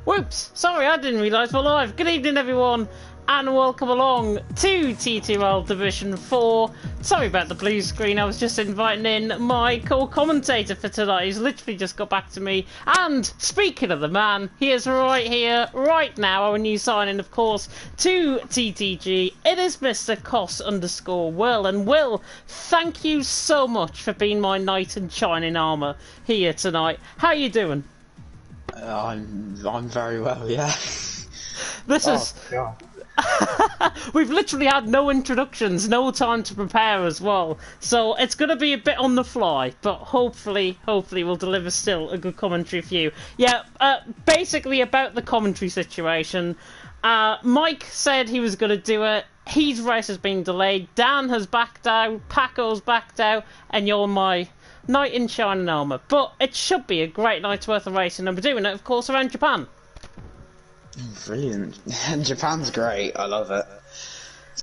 Whoops! Sorry, I didn't realise we're live. Good evening, everyone, and welcome along to TTML Division 4. Sorry about the blue screen. I was just inviting in my co-commentator for tonight. He's literally just got back to me. And speaking of the man, he is right here, right now. Our new signing, of course, to TTG. It is Mr. Cos_Will. And Will, thank you so much for being my knight in shining armour here tonight. How you doing? I'm very well, yeah. This is... God. We've literally had no introductions, no time to prepare as well. So it's going to be a bit on the fly, but hopefully we'll deliver still a good commentary for you. Yeah, basically about the commentary situation. Mike said he was going to do it. His race has been delayed. Dan has backed out. Paco's backed out. And you're my... knight in shining armour, but it should be a great night's worth of racing, and we're doing it, of course, around Japan. Brilliant. Japan's great, I love it.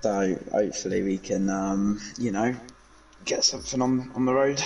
So hopefully we can, you know, get something on the road.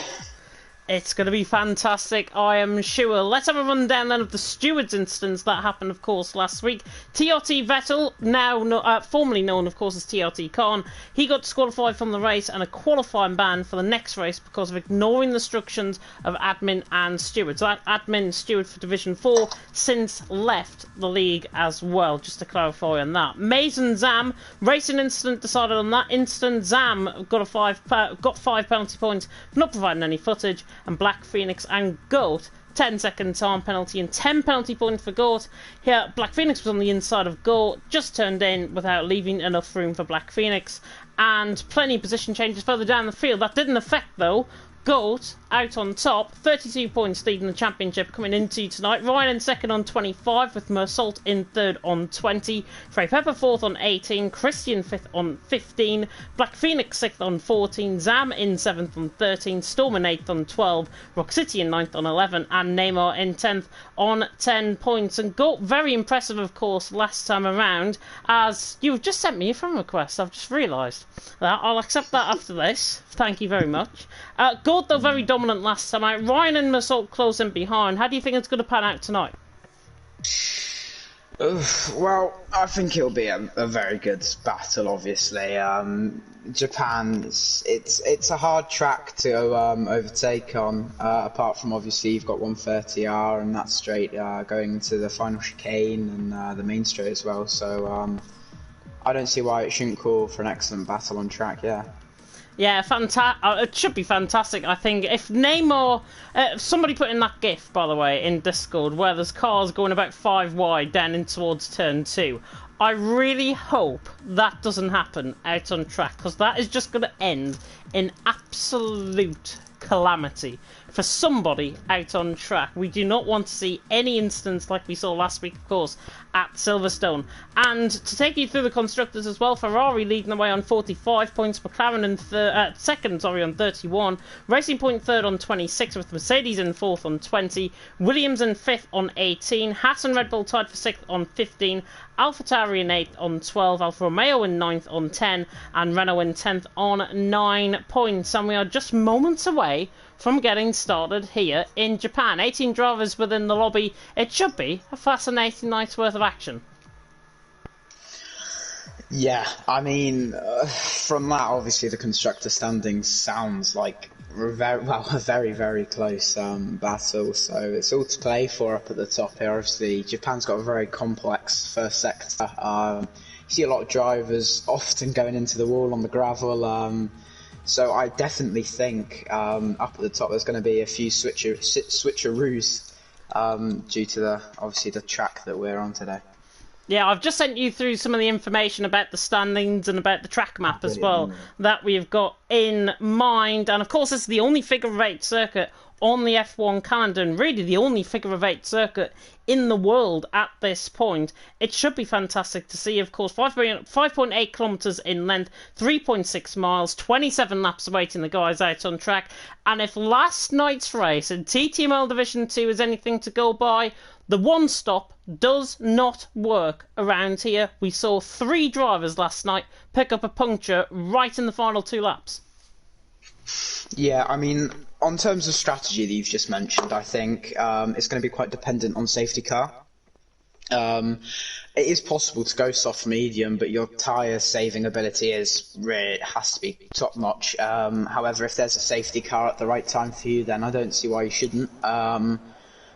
It's going to be fantastic, I am sure. Let's have a rundown then of the stewards instance that happened, of course, last week. TRT Vettel, now formerly known, of course, as TRT Khan, he got disqualified from the race and a qualifying ban for the next race because of ignoring the instructions of admin and steward. So that admin steward for Division 4 since left the league as well, just to clarify on that. Mason Zam, racing incident decided on that instant. Zam got 5 penalty points for not providing any footage. And Black Phoenix and Goat, 10-second time penalty and 10 penalty points for Goat. Here, Black Phoenix was on the inside of Goat, just turned in without leaving enough room for Black Phoenix. And plenty of position changes further down the field. That didn't affect, though, Goat out on top, 32 points leading the championship coming into tonight. Ryan in second on 25, with Mersault in third on 20. Frey Pepper fourth on 18. Christian fifth on 15. Black Phoenix sixth on 14. Zam in seventh on 13. Storm in eighth on 12. Rock City in ninth on 11. And Neymar in 10th on 10 points. And Goat, very impressive, of course, last time around. As you've just sent me a friend request, I've just realised that. I'll accept that after this. Thank you very much. Goat, though, very dominant last time out. Ryan and Mersault close in behind. How do you think it's going to pan out tonight? Well, I think it'll be a very good battle, obviously. Japan, it's a hard track to overtake on, apart from, obviously, you've got 130R, and that's straight going into the final chicane and the main straight as well. So I don't see why it shouldn't call for an excellent battle on track, yeah. Yeah, it should be fantastic, I think. If Neymar... somebody put in that GIF, by the way, in Discord, where there's cars going about 5 wide down in towards turn 2. I really hope that doesn't happen out on track, because that is just going to end in absolute calamity for somebody out on track. We do not want to see any instance like we saw last week, of course, at Silverstone. And to take you through the constructors as well, Ferrari leading the way on 45 points, McLaren in second on 31, Racing Point third on 26, with Mercedes in fourth on 20, Williams in fifth on 18, Haas and Red Bull tied for sixth on 15, AlphaTauri in 8th on 12, Alfa Romeo in 9th on 10, and Renault in 10th on 9 points. And we are just moments away from getting started here in Japan. 18 drivers within the lobby. It should be a fascinating night's worth of action. Yeah, I mean, from that, obviously, the constructor standings sounds like a very, very close battle. So it's all to play for up at the top here. Obviously, Japan's got a very complex first sector. You see a lot of drivers often going into the wall on the gravel. So I definitely think up at the top there's going to be a few switcheroos due to obviously the track that we're on today. Yeah, I've just sent you through some of the information about the standings and about the track map as well that we've got in mind. And of course, this is the only figure of 8 circuit on the F1 calendar, and really the only figure of 8 circuit in the world at this point. It should be fantastic to see, of course. 5.8 kilometres in length, 3.6 miles, 27 laps awaiting the guys out on track. And if last night's race in TTML Division 2 is anything to go by, the one stop does not work around here. We saw 3 drivers last night pick up a puncture right in the final 2 laps. Yeah, I mean, on terms of strategy that you've just mentioned, I think it's going to be quite dependent on safety car. It is possible to go soft medium, but your tyre saving ability has to be top notch. However, if there's a safety car at the right time for you, then I don't see why you shouldn't.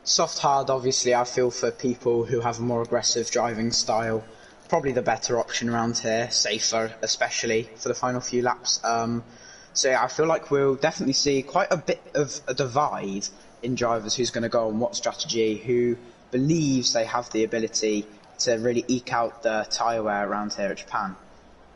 Soft hard, obviously, I feel for people who have a more aggressive driving style, probably the better option around here, safer, especially for the final few laps. So yeah, I feel like we'll definitely see quite a bit of a divide in drivers who's going to go on what strategy, who believes they have the ability to really eke out the tyre wear around here at Japan.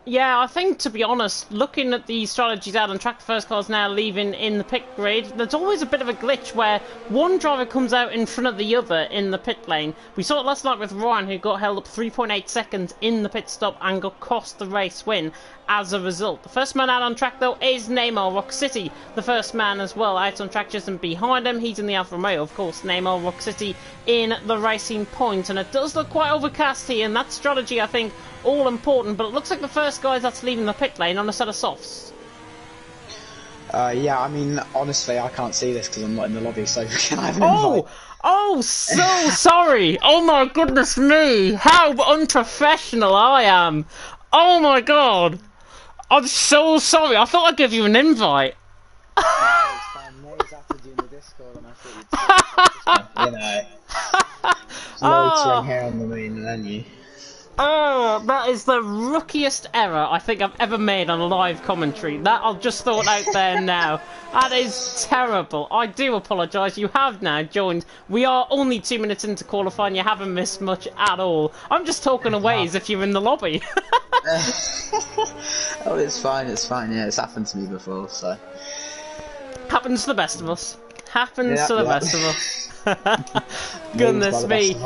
Yeah, I think, to be honest, looking at the strategies out on track, the first car's now leaving in the pit grid, there's always a bit of a glitch where one driver comes out in front of the other in the pit lane. We saw it last night with Ryan, who got held up 3.8 seconds in the pit stop and got cost the race win as a result. The first man out on track, though, is Neymar Rock City. The first man as well out on track just behind him. He's in the Alfa Romeo, of course, Neymar Rock City in the Racing Point. And it does look quite overcast here, and that strategy, I think, all important, but it looks like the first guy that's leaving the pit lane on a set of softs. Yeah, I mean, honestly, I can't see this because I'm not in the lobby, so can I have an invite? Oh, so sorry. Oh my goodness me, how unprofessional I am. Oh my god. I'm so sorry, I thought I'd give you an invite. No, it's fine. May's after doing the Discord, and I thought you'd just, loitering here on the main menu. Oh, that is the rookiest error I think I've ever made on a live commentary. That I've just thought out there now. That is terrible. I do apologise. You have now joined. We are only 2 minutes into qualifying. You haven't missed much at all. I'm just talking away as if you're in the lobby. Oh, it's fine. It's fine. Yeah, it's happened to me before, so. Happens to the best of us. Happens to the best of us. Goodness me.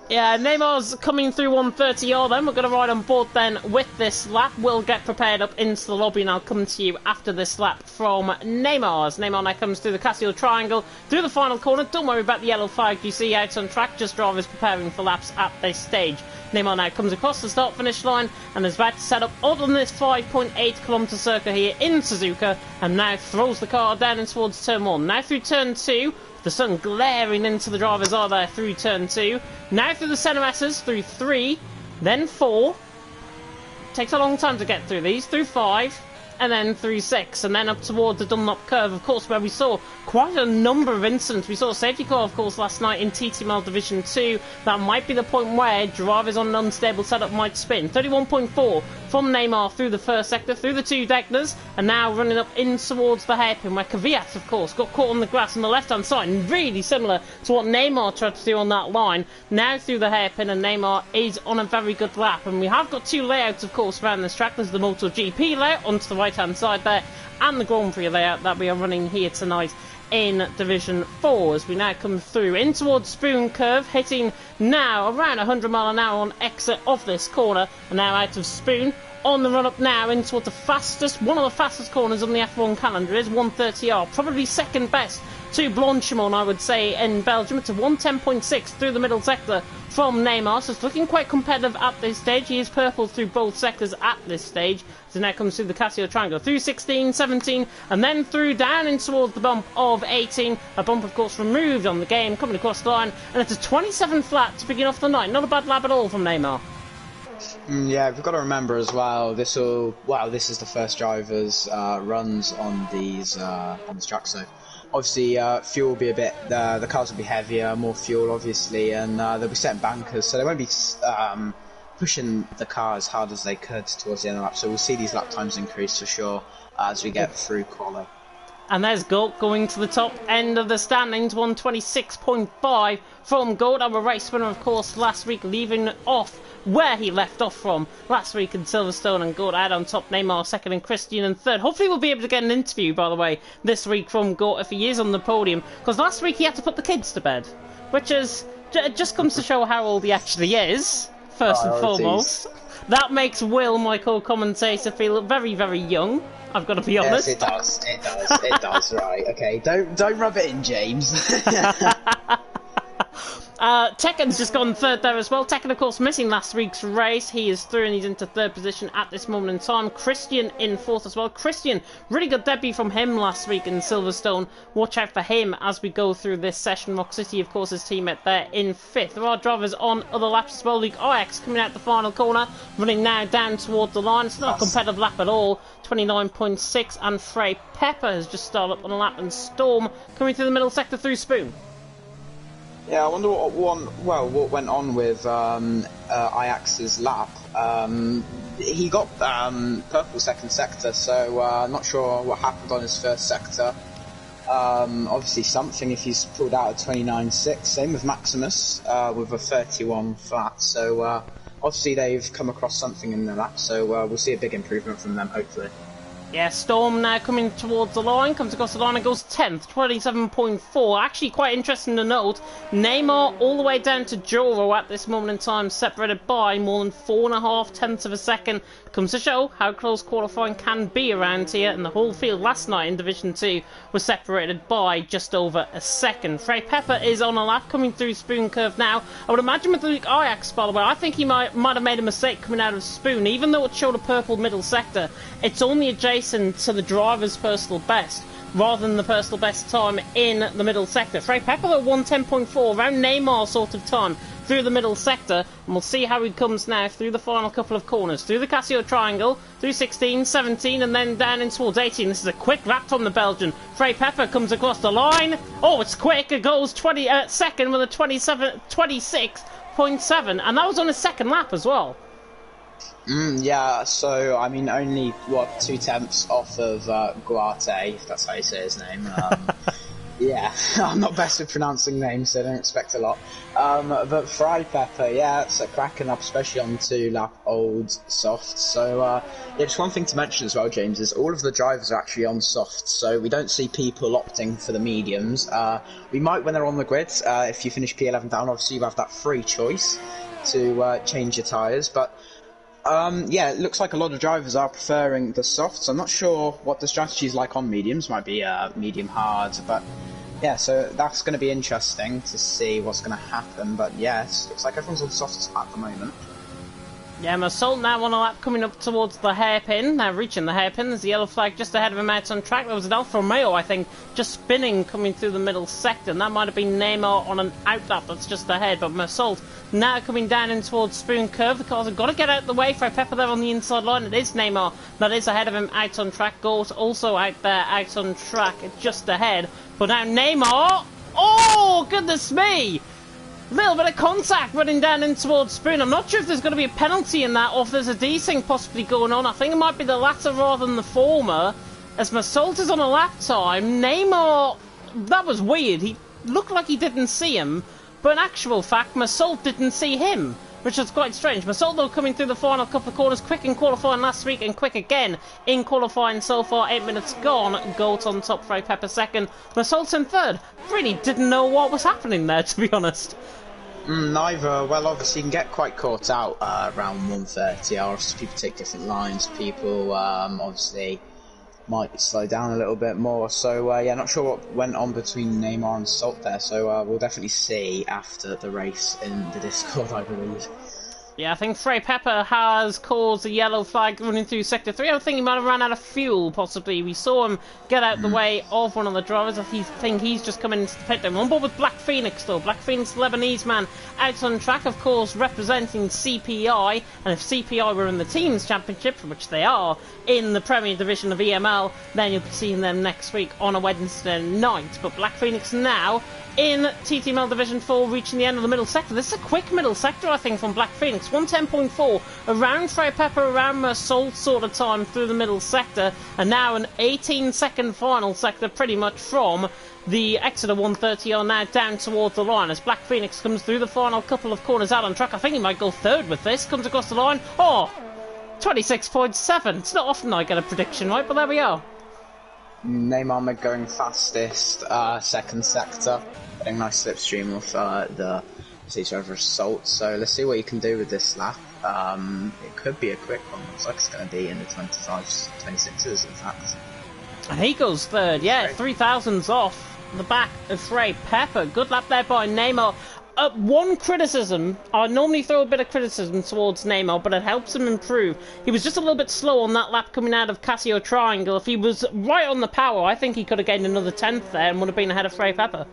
Yeah, Neymar's coming through 130R then. We're going to ride on board then with this lap. We'll get prepared up into the lobby and I'll come to you after this lap from Neymar's. Neymar now comes through the Casio Triangle, through the final corner. Don't worry about the yellow flag you see out on track, just drivers preparing for laps at this stage. Neymar now comes across the start-finish line and is about to set up on this 5.8km circuit here in Suzuka, and now throws the car down and towards turn 1. Now through turn 2. The sun glaring into the driver's eye there through turn 2. Now through the centre S's, through 3, then 4. Takes a long time to get through these, through 5, and then through 6, and then up towards the Dunlop curve, of course, where we saw quite a number of incidents. We saw a safety car, of course, last night in TTML Division 2. That might be the point where drivers on an unstable setup might spin. 31.4 from Neymar through the first sector, through the two deckers, and now running up in towards the hairpin, where Kvyat, of course, got caught on the grass on the left-hand side, and really similar to what Neymar tried to do on that line. Now through the hairpin, and Neymar is on a very good lap. And we have got two layouts, of course, around this track. There's the MotoGP layout onto the right-hand side there, and the Grand Prix layout that we are running here tonight in Division 4, as we now come through in towards Spoon Curve, hitting now around 100 mile an hour on exit of this corner, and now out of Spoon. On the run up now in towards the fastest, one of the fastest corners on the F1 calendar is 130R, probably second best to Blanchimont, I would say, in Belgium. It's a 110.6 through the middle sector from Neymar, so it's looking quite competitive at this stage. He is purple through both sectors at this stage. So now comes through the Casio Triangle, through 16, 17, and then through down in towards the bump of 18. A bump, of course, removed on the game, coming across the line, and it's a 27 flat to begin off the night. Not a bad lap at all from Neymar. Yeah, we've got to remember as well, this is the first driver's runs on these on this track, so obviously fuel will be a bit, the cars will be heavier, more fuel obviously, and they'll be setting bankers, so they won't be pushing the car as hard as they could towards the end of the lap, so we'll see these lap times increase for sure as we get through quali. And there's Galt going to the top end of the standings, 126.5 from Galt, our race winner, of course, last week, leaving off where he left off from last week in Silverstone, and Galt out on top, Neymar second and Christian in third. Hopefully we'll be able to get an interview, by the way, this week from Galt if he is on the podium, because last week he had to put the kids to bed, which is, it just comes to show how old he actually is, first and foremost. That makes Will, my co-commentator, feel very, very young. I've got to be honest. Yes, it does, right, okay, don't rub it in, James. Tekken's just gone third there as well. Tekken, of course, missing last week's race. He is through and he's into third position at this moment in time. Christian in fourth as well. Christian, really good debut from him last week in Silverstone. Watch out for him as we go through this session. Rock City, of course, his teammate there in fifth. There are drivers on other laps as well. Luke Ajax coming out the final corner, running now down towards the line. It's not a competitive lap at all. 29.6, and Frey Pepper has just started up on a lap, and Storm coming through the middle sector through Spoon. Yeah, I wonder what went on with Ajax's lap. He got purple second sector, so not sure what happened on his first sector. Obviously something if he's pulled out at 29.6. Same with Maximus with a 31 flat. So obviously they've come across something in the lap, so we'll see a big improvement from them, hopefully. Yeah, Storm now coming towards the line, comes across the line and goes 10th, 27.4. Actually quite interesting to note, Neymar all the way down to Joro at this moment in time, separated by more than 4.5 tenths of a second. Comes to show how close qualifying can be around here, and the whole field last night in Division 2 was separated by just over a second. Frey Pepper is on a lap, coming through Spoon Curve now. I would imagine with Luke Ajax, by the way, I think he might have made a mistake coming out of Spoon. Even though it showed a purple middle sector, it's only adjacent to the driver's personal best, rather than the personal best time in the middle sector. Frey Pepper at 110.4, around Neymar sort of time through the middle sector, and we'll see how he comes now through the final couple of corners, through the Casio Triangle, through 16, 17, and then down in towards 18. This is a quick lap from the Belgian. Frey Pepper comes across the line. Oh, it's quick. It goes 22nd with a 26.7, and that was on his second lap as well. Yeah, so, I mean, only, 2 tenths off of Guarte, if that's how you say his name. Yeah, I'm not best with pronouncing names, so don't expect a lot. But Frey Pepper, yeah, it's a cracking up, especially on 2-lap old soft. So, yeah, just one thing to mention as well, James, is all of the drivers are actually on soft, so we don't see people opting for the mediums. We might when they're on the grid. If you finish P11 down, obviously you have that free choice to change your tyres, but yeah, it looks like a lot of drivers are preferring the softs. I'm not sure what the strategy is like on mediums. Might be medium hard, but yeah, so that's going to be interesting to see what's going to happen. But yes, looks like everyone's on softs at the moment. Yeah, Massault now on a lap coming up towards the hairpin. Now reaching the hairpin, there's the yellow flag just ahead of him out on track. There was an Alfa Romeo, I think, just spinning coming through the middle sector. And that might have been Neymar on an out lap that's just ahead. But Massault now coming down in towards Spoon Curve. The cars have got to get out of the way. Frey Pepper there on the inside line. It is Neymar that is ahead of him out on track. Gort also out there out on track just ahead. But now Neymar. Oh, goodness me! Little bit of contact running down in towards Spoon. I'm not sure if there's going to be a penalty in that or if there's a desync possibly going on. I think it might be the latter rather than the former. As Massault is on a lap time, Neymar, that was weird. He looked like he didn't see him, but in actual fact, Massault didn't see him, which was quite strange. Massault, though, coming through the final couple of corners, quick in qualifying last week and quick again in qualifying so far. 8 minutes gone. Goat on top, Frey Pepper second. Massault in third. Really didn't know what was happening there, to be honest. Neither. Well, obviously you can get quite caught out around 1:30 hours. People take different lines. People obviously might slow down a little bit more. So yeah, not sure what went on between Neymar and Salt there. So we'll definitely see after the race in the Discord, I believe. Yeah, I think Frey Pepper has caused a yellow flag running through Sector 3. I think he might have run out of fuel, possibly. We saw him get out the way of one of the drivers. I think he's just coming into the pit lane. On board with Black Phoenix, though. Black Phoenix, Lebanese man, out on track, of course, representing CPI. And if CPI were in the Teams Championship, which they are, in the Premier Division of EML, then you'll be seeing them next week on a Wednesday night. But Black Phoenix now in TTML Division 4, reaching the end of the middle sector. This is a quick middle sector, I think, from Black Phoenix. 110.4, around Frey Pepper, around Massault sort of time through the middle sector, and now an 18-second final sector, pretty much from the Exeter 130 are now down towards the line as Black Phoenix comes through the final couple of corners out on track. I think he might go third with this. Comes across the line. Oh, 26.7. It's not often I get a prediction right, but there we are. Neymar going fastest, second sector, getting a nice slipstream off the over Assault. So let's see what you can do with this lap. It could be a quick one. Looks like it's going to be in the 25s, 26s in fact. And he goes third, yeah, 3,000s off the back of Frey Pepper. Good lap there by Neymar. one criticism, I normally throw a bit of criticism towards Neymar, but it helps him improve. He was just a little bit slow on that lap coming out of Casio Triangle. If he was right on the power, I think he could have gained another 10th there and would have been ahead of Frey Pepper.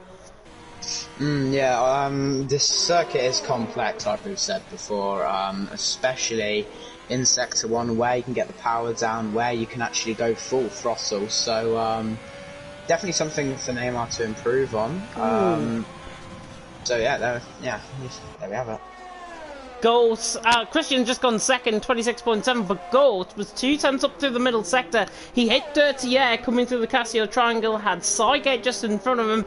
This circuit is complex, like we've said before, especially in Sector 1, where you can get the power down, where you can actually go full throttle. So, definitely something for Neymar to improve on. So yeah, there we have it. Goat, Christian just gone second, 26.7, but Goat was 2 tenths up through the middle sector. He hit Dirty Air coming through the Casio Triangle, had Cygate just in front of him.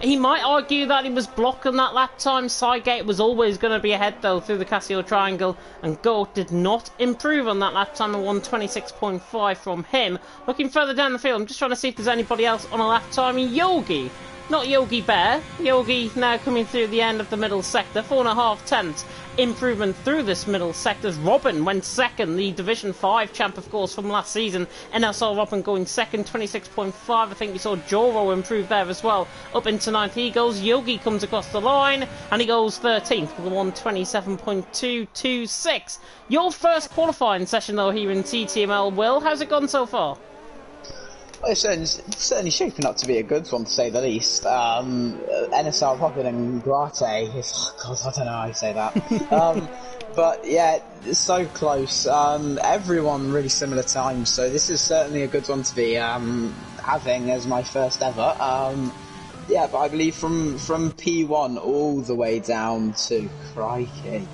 He might argue that he was blocking that lap time. Cygate was always going to be ahead though through the Casio Triangle, and Goat did not improve on that lap time and won 26.5 from him. Looking further down the field, I'm just trying to see if there's anybody else on a lap time. Yogi. Not Yogi Bear. Yogi now coming through the end of the middle sector. 4.5 tenths improvement through this middle sector. Robin went second. The Division 5 champ, of course, from last season. NSL Robin going second, 26.5. I think we saw Joro improve there as well. Up into 9th he goes. Yogi comes across the line and he goes 13th with a 1:27.226. Your first qualifying session, though, here in TTML, Will. How's it gone so far? Well, it's certainly shaping up to be a good one, to say the least. NSR Robin and Grate, oh god, I don't know how you say that. But yeah, it's so close. Everyone really similar times, so this is certainly a good one to be having as my first ever. Yeah, but I believe from P1 all the way down to, crikey,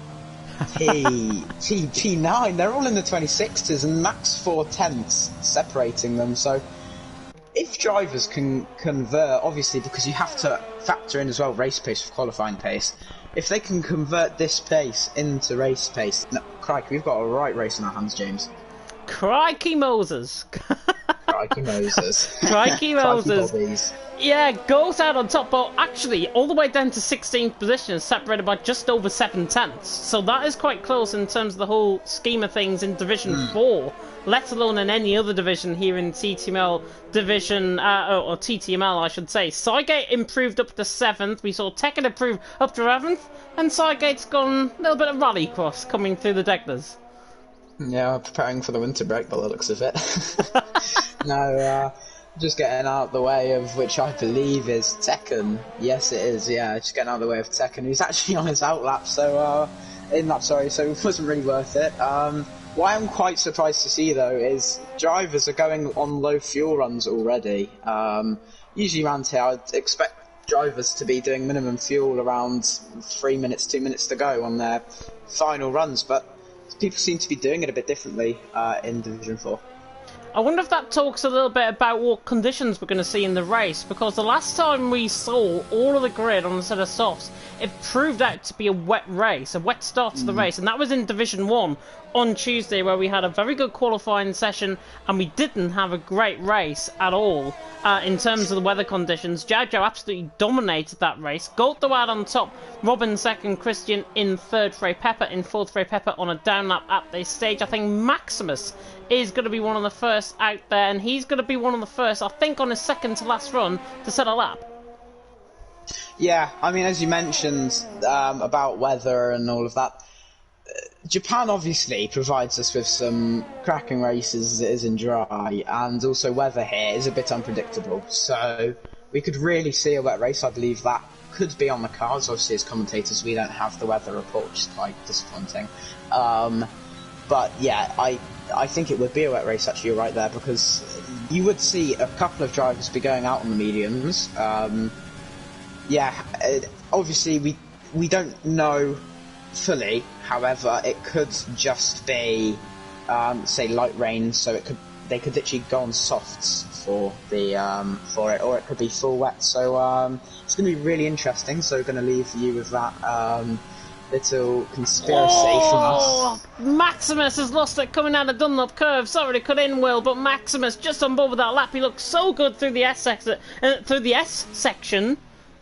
P9, they're all in the 26s and max 4 tenths separating them, so if drivers can convert, obviously because you have to factor in as well race pace for qualifying pace, if they can convert this pace into race pace, no, crikey, we've got a right race in our hands, James. Crikey Moses. Crikey Moses. Crikey Moses. Crikey Yeah, goes out on top, but actually all the way down to 16th position, separated by just over 7 tenths. So that is quite close in terms of the whole scheme of things in Division 4, let alone in any other division here in TTML division, or TTML I should say. Cygate improved up to 7th, we saw Tekken improve up to 11th, and Cygate's gone a little bit of rallycross coming through the Deglers. Yeah, preparing for the winter break by the looks of it. No, just getting out of the way of which I believe is Tekken. Yes, it is, yeah, just getting out of the way of Tekken, who's actually on his outlap, so, so it wasn't really worth it. What I'm quite surprised to see, though, is drivers are going on low fuel runs already. Usually around here, I'd expect drivers to be doing minimum fuel around 3 minutes, 2 minutes to go on their final runs, but people seem to be doing it a bit differently in Division 4. I wonder if that talks a little bit about what conditions we're going to see in the race, because the last time we saw all of the grid on a set of softs, it proved out to be a wet race, a wet start to the race, and that was in Division 1 on Tuesday, where we had a very good qualifying session and we didn't have a great race at all in terms of the weather conditions. Jojo absolutely dominated that race. Gold though out on top, Robin second, Christian in third, Frey Pepper in fourth, Frey Pepper on a down lap at this stage. I think Maximus is going to be one of the first out there, and he's going to be one of the first, I think, on his second to last run to set a lap. Yeah, I mean, as you mentioned about weather and all of that, Japan obviously provides us with some cracking races as it is in dry, and also weather here is a bit unpredictable, so we could really see a wet race. I believe that could be on the cards. Obviously as commentators we don't have the weather report, which is quite disappointing, but yeah, I think it would be a wet race, actually. You're right there, because you would see a couple of drivers be going out on the mediums. Obviously we don't know fully, however it could just be say light rain, so they could literally go on softs for it, or it could be full wet, so it's going to be really interesting. So we're going to leave you with that little conspiracy from us. Maximus has lost it coming out of Dunlop Curve. Sorry to cut in, Will, but Maximus just on board with that lap. He looked so good through the S section.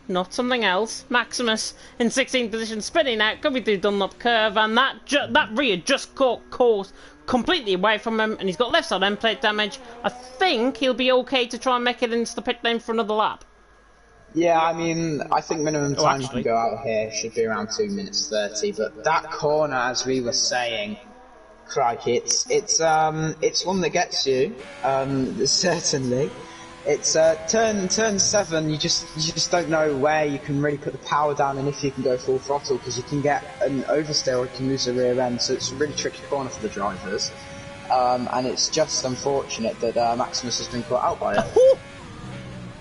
Not something else. Maximus in 16th position, spinning out, coming through Dunlop Curve, and that rear just caught course completely away from him, and he's got left side end plate damage. I think he'll be okay to try and make it into the pit lane for another lap. Yeah, I mean, I think minimum time you can go out here should be around 2 minutes 30, but that corner, as we were saying, crikey, it's one that gets you, certainly. It's turn 7. You just don't know where you can really put the power down and if you can go full throttle, because you can get an oversteer or you can lose the rear end. So it's a really tricky corner for the drivers, and it's just unfortunate that Maximus has been caught out by it.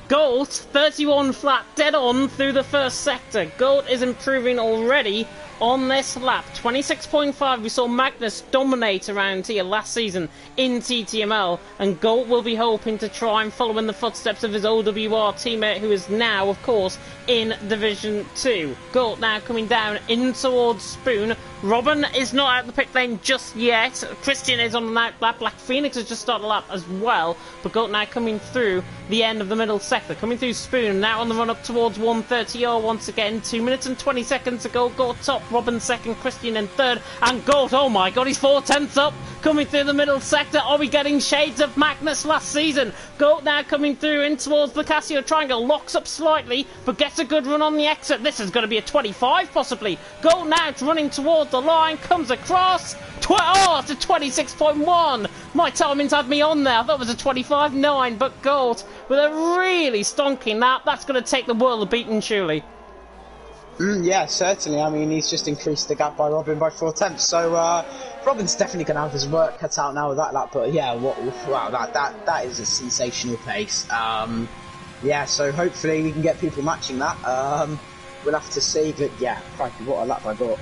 Gold, 31 flat, dead on through the first sector. Gold is improving already on this lap. 26.5, we saw Magnus dominate around here last season in TTML, and Gold will be hoping to try and follow in the footsteps of his OWR teammate, who is now, of course, in Division 2. Gold now coming down in towards Spoon. Robin is not out the pit lane just yet. Christian is on an out lap. Black Phoenix has just started a lap as well, but Gold now coming through the end of the middle sector, coming through Spoon, now on the run up towards 130R once again. 2 minutes and 20 seconds to go. Gold top, Robin second, Christian in third, and Gold, oh my god, he's 4/10 up, coming through the middle sector. Are we getting shades of Magnus last season? Gold now coming through in towards the Casio Triangle, locks up slightly, but gets a good run on the exit. This is going to be a 25 possibly. Gold now it's running towards the line, comes across, it's a 26.1. My timings had me on there. I thought it was a 25.9, but Gold with a really stonking lap. That's going to take the world of beating, surely. Yeah, certainly. I mean, he's just increased the gap by Robin by 4/10. So Robin's definitely going to have his work cut out now with that lap. But yeah, wow, that is a sensational pace. Yeah, so hopefully we can get people matching that. We'll have to see. But yeah, crikey, what a lap I got.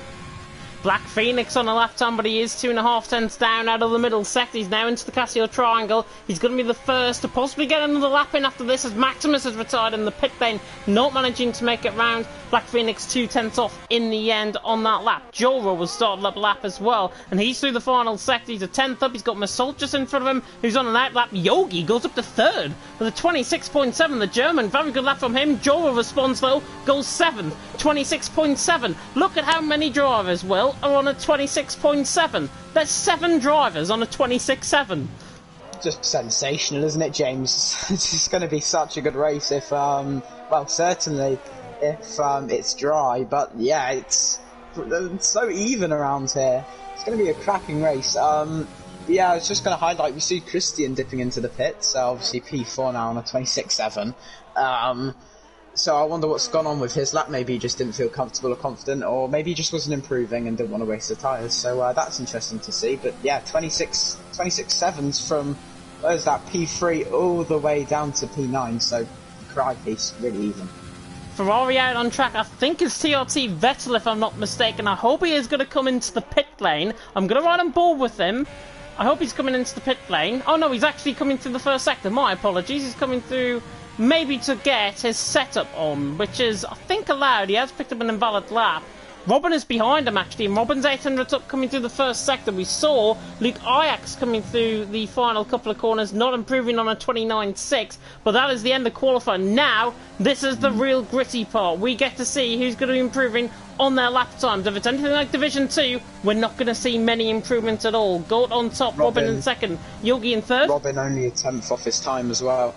Black Phoenix on a lap time, but he is 2.5 tenths down out of the middle sector. He's now into the Casio Triangle. He's going to be the first to possibly get another lap in after this, as Maximus has retired in the pit lane, not managing to make it round. Black Phoenix 2 tenths off in the end on that lap. Joro was started up lap as well, and he's through the final sector. He's a 10th up. He's got Massault just in front of him, who's on an out lap. Yogi goes up to third with a 26.7. The German, very good lap from him. Joro responds though, goes 7th, 26.7. Look at how many drivers, Will, are on a 26.7. There's 7 drivers on a 26.7. Just sensational, isn't it, James? It's just going to be such a good race if, well, certainly if it's dry, but yeah, it's so even around here. It's going to be a cracking race. Yeah, I was just going to highlight, we see Christian dipping into the pits, obviously P4 now on a 26.7. So I wonder what's gone on with his lap. Maybe he just didn't feel comfortable or confident, or maybe he just wasn't improving and didn't want to waste the tyres. So that's interesting to see. But yeah, 26.7s from, where's that, P3 all the way down to P9. So crikey, it's really even. Ferrari out on track, I think it's TRT Vettel if I'm not mistaken. I hope he is going to come into the pit lane. I'm going to ride on board with him. I hope he's coming into the pit lane. Oh no, he's actually coming through the first sector. My apologies, he's coming through maybe to get his setup on, which is, I think, allowed. He has picked up an invalid lap. Robin is behind him, actually, and Robin's 800 up coming through the first sector. We saw Luke Ajax coming through the final couple of corners, not improving on a 29.6, but that is the end of qualifying. Now, this is the real gritty part. We get to see who's going to be improving on their lap times. If it's anything like Division 2, we're not going to see many improvements at all. Gold on top, Robin in second, Yogi in third. Robin only a 10th off his time as well.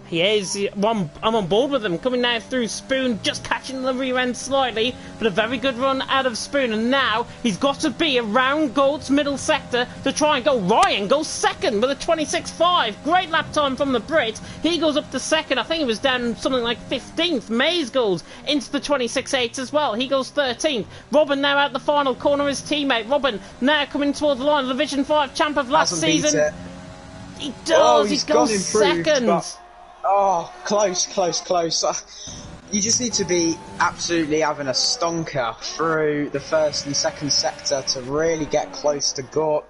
He is. I'm on board with him. Coming now through Spoon, just catching the rear end slightly, but a very good run out of Spoon. And now he's got to be around Gold's middle sector to try and go. Ryan goes second with a 26.5. Great lap time from the Brit. He goes up to second. I think he was down something like 15th. Mays goes into the 26.8 as well. He goes 13th. Robin now out the final corner, his teammate. Robin now coming towards the line. The Division 5 champ of last season. He does. Oh, he goes second. But... oh, close. You just need to be absolutely having a stonker through the first and second sector to really get close to Gort.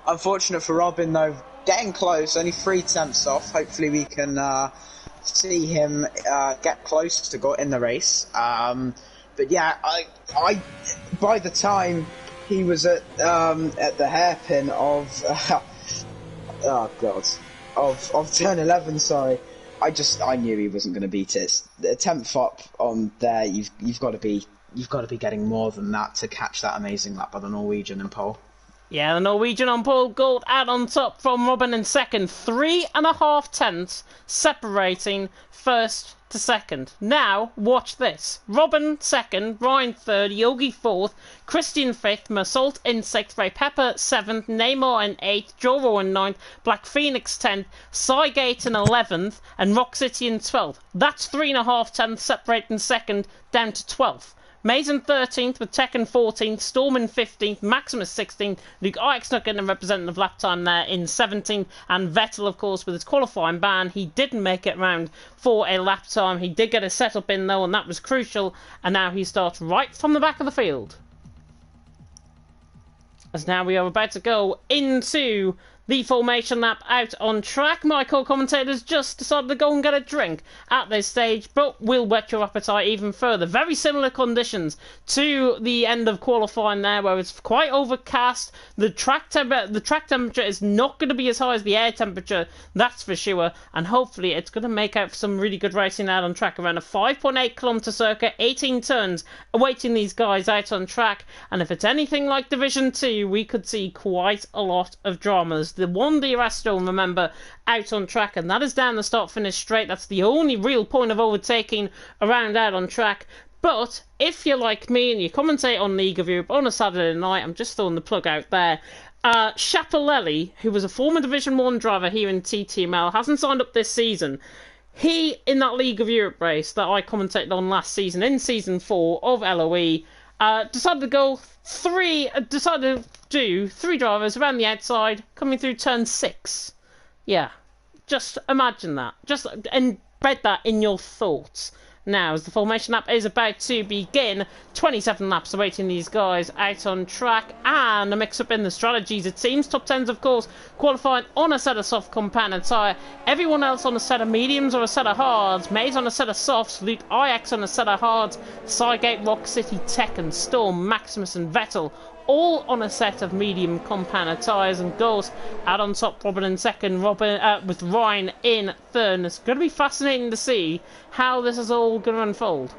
Unfortunate for Robin, though, getting close, only 3 tenths off. Hopefully we can see him get close to Gort in the race. But yeah, I by the time he was at the hairpin of oh god. Of turn 11, sorry. I knew he wasn't going to beat it. The 10th up on there, you've got to be getting more than that to catch that amazing lap by the Norwegian in pole. Yeah, the Norwegian on pole, gold out on top from Robin in second. 3.5 tenths separating first to second. Now, watch this. Robin second, Ryan third, Yogi fourth, Christian fifth, Mersault in sixth, Ray Pepper seventh, Neymar in eighth, Joro in ninth, Black Phoenix 10th, Cygate in 11th, and Rock City in 12th. That's 3.5 tenths separating second down to 12th. Mason 13th with Tekken 14th, Storm in 15th, Maximus 16th, Luke Ix not getting a representative lap time there in 17th, and Vettel, of course, with his qualifying ban, he didn't make it round for a lap time. He did get a setup in though, and that was crucial, and now he starts right from the back of the field. As now we are about to go into the formation lap out on track. My co-commentators just decided to go and get a drink at this stage, but will whet your appetite even further. Very similar conditions to the end of qualifying there, where it's quite overcast. The track temperature is not going to be as high as the air temperature, that's for sure, and hopefully it's going to make out for some really good racing out on track. Around a 5.8 kilometre circuit, 18 turns awaiting these guys out on track, and if it's anything like Division 2, we could see quite a lot of dramas. The one DRS stone, remember, out on track, and that is down the start-finish straight. That's the only real point of overtaking around out on track. But if you're like me and you commentate on League of Europe on a Saturday night, I'm just throwing the plug out there. Schiaparelli, who was a former Division 1 driver here in TTML, hasn't signed up this season. He, in that League of Europe race that I commentated on last season, in Season 4 of LOE, decided to do three drivers around the outside, coming through turn 6. Yeah, just imagine that. Just embed that in your thoughts. Now, as the formation lap is about to begin, 27 laps awaiting these guys out on track, and a mix-up in the strategies, it seems. Top 10s, of course, qualifying on a set of soft compound tyre. Everyone else on a set of mediums or a set of hards. Maze on a set of softs, Luke Ix on a set of hards, Cygate, Rock City, Tekken, Storm, Maximus and Vettel, all on a set of medium compound tyres, and goals out on top. Robin in second, with Ryan in third. And it's going to be fascinating to see how this is all going to unfold.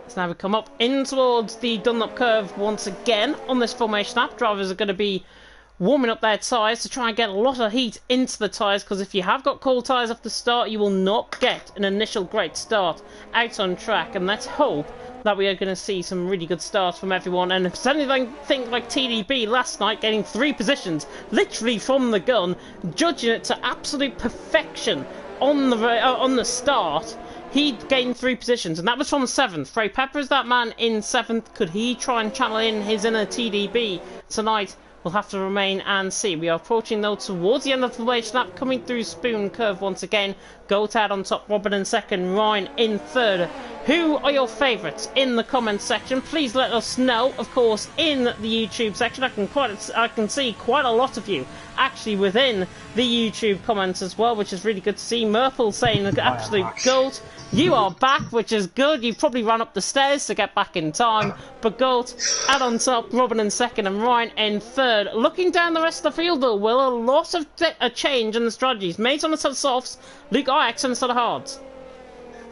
So now we come up in towards the Dunlop curve once again on this formation lap. Drivers are going to be warming up their tyres to try and get a lot of heat into the tyres, because if you have got cold tyres off the start, you will not get an initial great start out on track. And let's hope that we are going to see some really good starts from everyone. And if it's anything like TDB last night, getting 3 positions literally from the gun, judging it to absolute perfection on the start, he gained 3 positions, and that was from 7th. Ray Pepper is that man in 7th. Could he try and channel in his inner TDB tonight? We'll have to remain and see. We are approaching, though, towards the end of the formation lap, coming through Spoon Curve once again. Goatad on top, Robin in second, Ryan in third. Who are your favourites in the comments section? Please let us know, of course, in the YouTube section. I can see quite a lot of you actually within the YouTube comments as well, which is really good to see. Murple saying the absolute goat. You are back, which is good. You probably ran up the stairs to get back in time. But Gold out on top, Robin in second, and Ryan in third. Looking down the rest of the field, though, will a lot of a change in the strategies. Mates on the set of softs, Luke Ix on the set of hards.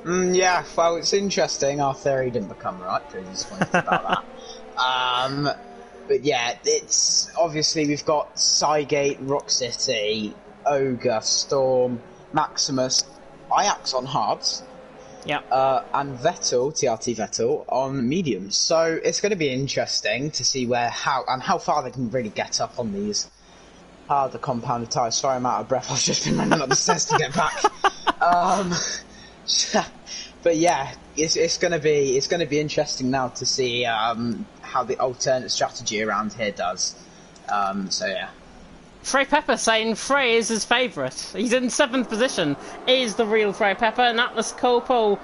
Yeah, well, it's interesting. Our theory didn't become right. Pretty disappointed about that. But yeah, it's obviously we've got Cygate, Rock City, Ogre, Storm, Maximus, Ajax on hards. Yeah. And Vettel, TRT Vettel, on mediums. So it's going to be interesting to see how far they can really get up on these harder compounded tyres. Sorry, I'm out of breath. I've just been running up the stairs to get back. But yeah, it's going to be interesting now to see how the alternate strategy around here does. So yeah. Frey Pepper saying Frey is his favourite. He's in 7th position, is the real Frey Pepper, and Atlas Copo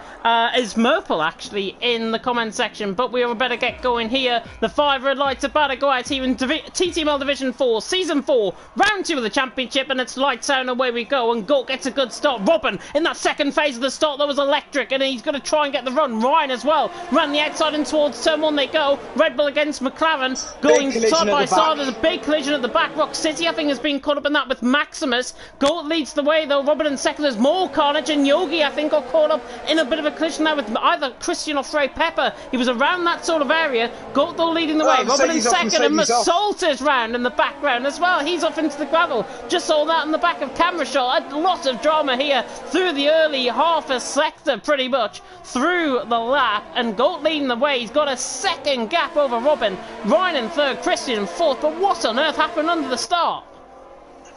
is Murple, actually, in the comment section. But we better get going here. The 5 red lights are about to go out here in TTML Division 4, Season 4, Round 2 of the Championship, and it's lights out and away we go, and Gort gets a good start. Robin, in that second phase of the start, that was electric, and he's going to try and get the run. Ryan as well, ran the outside and towards turn 1 they go. Red Bull against McLaren, going side by side. There's a big collision at the back. Rock City, I think, Everything has been caught up in that with Maximus. Goat leads the way though. Robin in second. There's more carnage, and Yogi, I think, got caught up in a bit of a collision there with either Christian or Frey Pepper. He was around that sort of area. Goat though leading the way. Robin in second, and Massault is round in the background as well. He's off into the gravel. Just saw that in the back of camera shot. A lot of drama here through the early half a sector, pretty much through the lap, and Goat leading the way. He's got a second gap over Robin. Ryan in third, Christian in fourth. But what on earth happened under the start?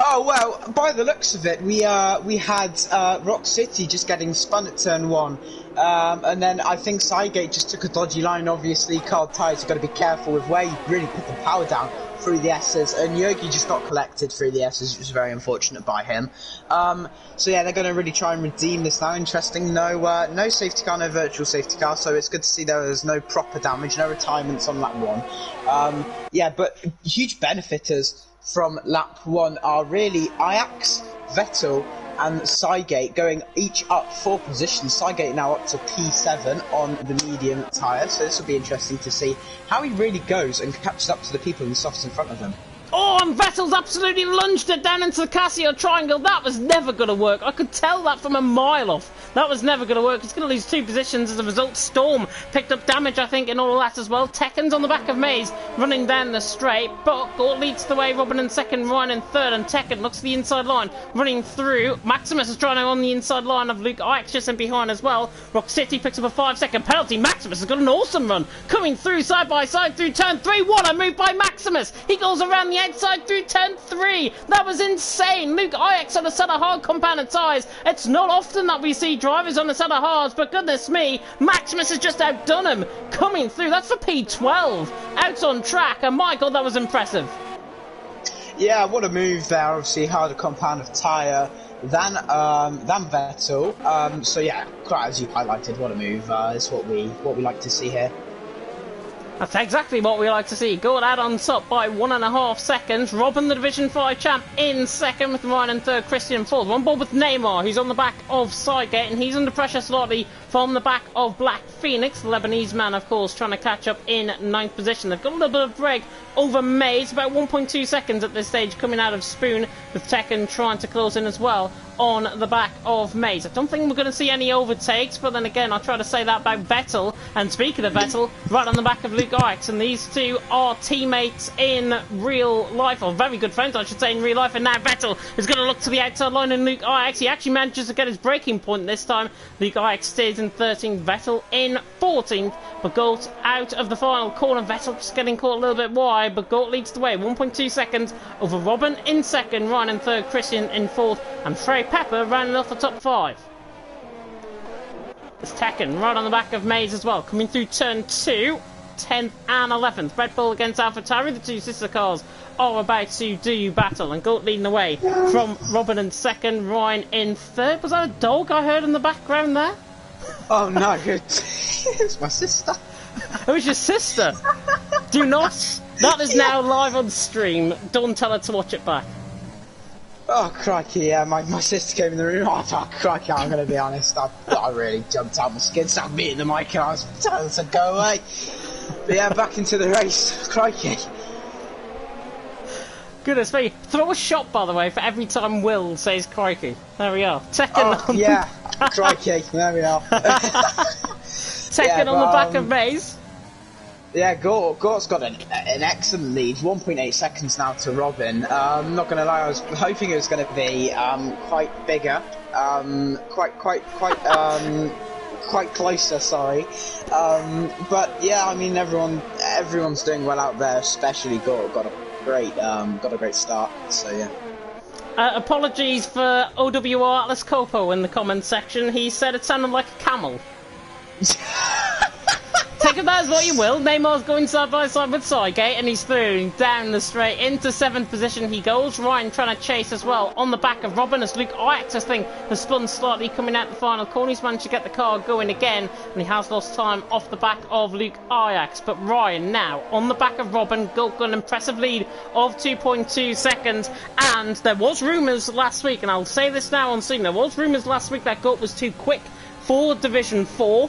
Oh well, by the looks of it, we had Rock City just getting spun at turn 1, and then I think Cygate just took a dodgy line. Obviously, Carl Tyres, you've got to be careful with where you really put the power down through the S's, and Yogi just got collected through the S's, which was very unfortunate by him. So yeah, they're going to really try and redeem this now. Interesting, no safety car, no virtual safety car, so it's good to see there's no proper damage, no retirements on lap 1. Yeah, but huge benefiters from lap 1 are really Ajax, Vettel and Cygate going each up 4 positions. Cygate now up to P7 on the medium tyre, so this will be interesting to see how he really goes and catches up to the people in the softs in front of him. Oh, and Vettel's absolutely lunged it down into the Casio triangle. That was never going to work. I could tell that from a mile off. That was never going to work. He's going to lose 2 positions as a result. Storm picked up damage, I think, in all of that as well. Tekken's on the back of Maze, running down the straight. But Gort leads the way. Robin in second, Ryan in third, and Tekken looks to the inside line, running through. Maximus is trying to on the inside line of Luke Ix just in behind as well. Rock City picks up a 5-second penalty. Maximus has got an awesome run, coming through side by side through turn 3. What a move by Maximus! He goes around the outside through turn 3. That was insane. Luke Ix on a set of hard compounded tyres. It's not often that we see drivers on a set of hards, but goodness me, Maximus has just outdone him, coming through. That's for P12, out on track, and my god, that was impressive. Yeah, what a move there. Obviously, harder compounded tyre than Vettel. So yeah, quite as you highlighted, what a move. It's what we like to see here. That's exactly what we like to see. Gort out on top by 1.5 seconds. Robin, the Division 5 champ, in second with Ryan in third, Christian fourth. One ball with Neymar, who's on the back of Cygate, and he's under pressure slightly from the back of Black Phoenix. The Lebanese man, of course, trying to catch up in 9th position. They've got a little bit of break over Maze, about 1.2 seconds at this stage coming out of Spoon, with Tekken trying to close in as well on the back of Maze. I don't think we're going to see any overtakes, but then again, I'll try to say that about Vettel. And speaking of Vettel, right on the back of Luke Ix, and these two are teammates in real life, or very good friends, I should say, in real life. And now Vettel is going to look to the outside line, and Luke Ix, he actually manages to get his braking point this time. Luke Ix stays in 13th, Vettel in 14th, but Gort out of the final corner. Vettel just getting caught a little bit wide, but Gort leads the way, 1.2 seconds over Robin in second, Ryan in third, Christian in fourth, and Frey Pepper rounding off the top 5. It's Tekken right on the back of Maze as well, coming through turn 2, 10th and 11th. Red Bull against AlphaTauri, the two sister cars are about to do battle, and Gort leading the way from Robin in second, Ryan in third. Was that a dog I heard in the background there? Oh no, it's my sister. It was your sister. Do not. That is now live on stream. Don't tell her to watch it back. Oh crikey, yeah, my sister came in the room. Oh crikey, I'm going to be honest, I really jumped out my skin, started beating the mic, and I was telling her to go away. But yeah, back into the race. Crikey. Goodness me. Throw a shot, by the way, for every time Will says crikey. There we are. Tekken on yeah, crikey, there we are. Tekken on the back of Maze. Yeah, Gort's got an excellent lead, 1.8 seconds now to Robin. I'm not going to lie, I was hoping it was going to be quite bigger, quite closer, sorry. But yeah, I mean everyone's doing well out there, especially Gort. Got a great start. So yeah. Apologies for OWR Atlas Copo in the comments section. He said it sounded like a camel. Take it that as what you will. Neymar's going side by side with Cygate, and he's through down the straight into 7th position he goes. Ryan trying to chase as well on the back of Robin, as Luke Ix, I think, has spun slightly coming out the final corner. He's managed to get the car going again, and he has lost time off the back of Luke Ix. But Ryan now on the back of Robin, got an impressive lead of 2.2 seconds. And there was rumours last week, and I'll say this now on scene, there was rumours last week that Gort was too quick for Division 4.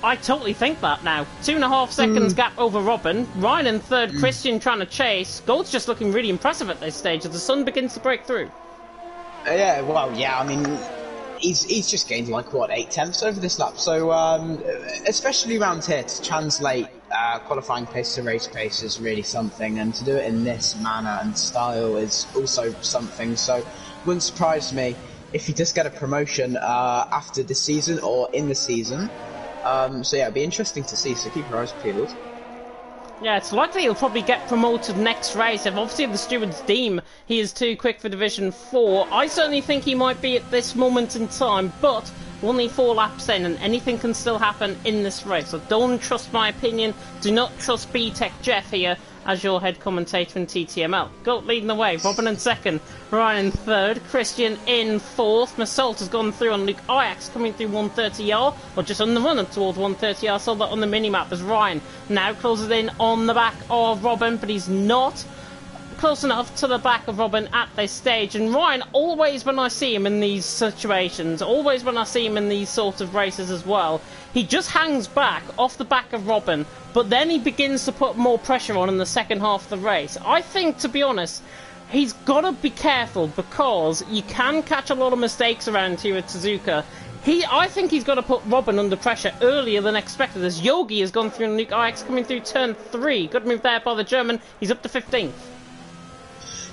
I totally think that now. 2.5 seconds gap over Robin. Ryan in third, Christian trying to chase. Gold's just looking really impressive at this stage as the sun begins to break through. Yeah, well, yeah, I mean, he's just gained like, what, 8/10 over this lap. So, especially around here, to translate qualifying pace to race pace is really something. And to do it in this manner and style is also something. So, wouldn't surprise me if he does get a promotion after the season or in the season. So yeah, it'll be interesting to see, so keep your eyes peeled. Yeah, it's likely he'll probably get promoted next race. If obviously the stewards deem he is too quick for Division 4, I certainly think he might be at this moment in time, but we're only 4 laps in and anything can still happen in this race. So don't trust my opinion, do not trust B-Tech Jeff here as your head commentator in TTML. Goat leading the way, Robin in second, Ryan in third, Christian in fourth. Massault has gone through on Luke Ajax, coming through 130R, or just on the run up towards 130R. Saw that on the minimap as Ryan now closes in on the back of Robin, but he's not close enough to the back of Robin at this stage. And Ryan, always when I see him in these situations, always when I see him in these sort of races as well, he just hangs back off the back of Robin, but then he begins to put more pressure on in the second half of the race. I think, to be honest, he's got to be careful because you can catch a lot of mistakes around here at Suzuka. I think he's got to put Robin under pressure earlier than expected, as Yogi has gone through and Luke Ajax coming through turn 3. Good move there by the German. He's up to 15th.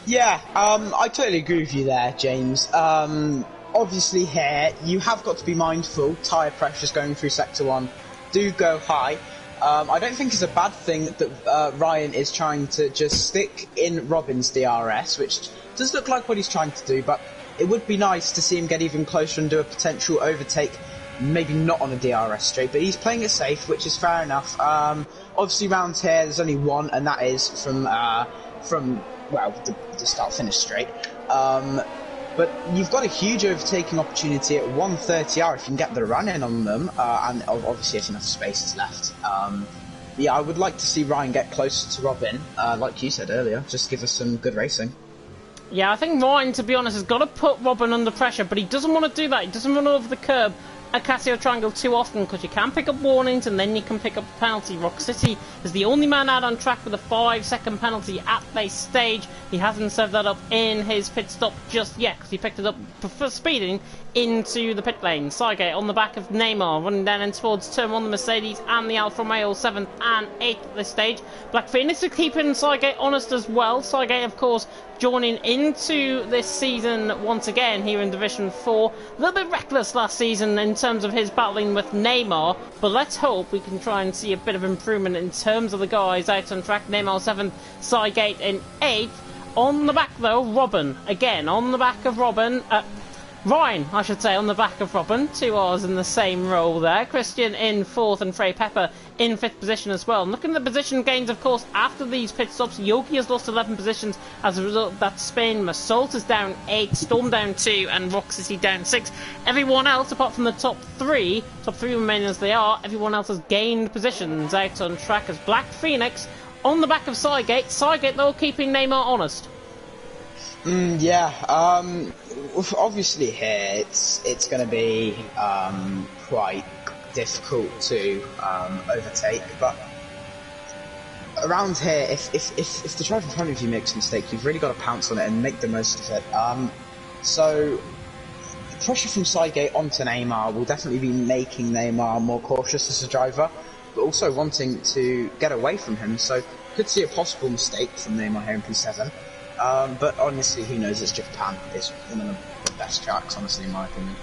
Yeah, I totally agree with you there, James. Obviously here, you have got to be mindful, tyre pressures going through Sector 1 do go high. I don't think it's a bad thing that Ryan is trying to just stick in Robin's DRS, which does look like what he's trying to do, but it would be nice to see him get even closer and do a potential overtake, maybe not on a DRS straight, but he's playing it safe, which is fair enough. Obviously around here, there's only one, and that is from well, the start-finish straight. But you've got a huge overtaking opportunity at 130R if you can get the run in on them, and obviously if enough space is left. Yeah, I would like to see Ryan get closer to Robin, like you said earlier, just give us some good racing. Yeah, I think Ryan, to be honest, has got to put Robin under pressure, but he doesn't want to do that. He doesn't run over the curb at Casio Triangle too often, because you can pick up warnings and then you can pick up a penalty. Rock City is the only man out on track with a 5-second penalty at this stage. He hasn't served that up in his pit stop just yet, because he picked it up for speeding into the pit lane. Sygate on the back of Neymar, running down in towards turn 1, the Mercedes and the Alfa Romeo 7th and 8th at this stage. Black Phoenix are keeping Sygate honest as well. Sygate, of course, joining into this season once again here in Division 4. A little bit reckless last season in terms of his battling with Neymar, but let's hope we can try and see a bit of improvement in terms of the guys out on track. Neymar 7th, Sygate in 8th. On the back though, Robin, again on the back of Robin, Ryan, I should say, on the back of Robin. 2 R's in the same row there. Christian in 4th and Frey Pepper in 5th position as well. And looking at the position gains, of course, after these pit stops, Yogi has lost 11 positions as a result of that spin. Massault is down 8, Storm down 2, and Rock City down 6. Everyone else, apart from the top 3 remaining as they are, everyone else has gained positions out on track as Black Phoenix on the back of Sygate. Sygate, though, keeping Neymar honest. Yeah, obviously here it's going to be quite difficult to overtake, but around here, if the driver in front of you makes a mistake, you've really got to pounce on it and make the most of it. So pressure from Sygate onto Neymar will definitely be making Neymar more cautious as a driver, but also wanting to get away from him, so could see a possible mistake from Neymar here in P7. But honestly, who knows, it's Japan. It's one of the best tracks, honestly, in my opinion.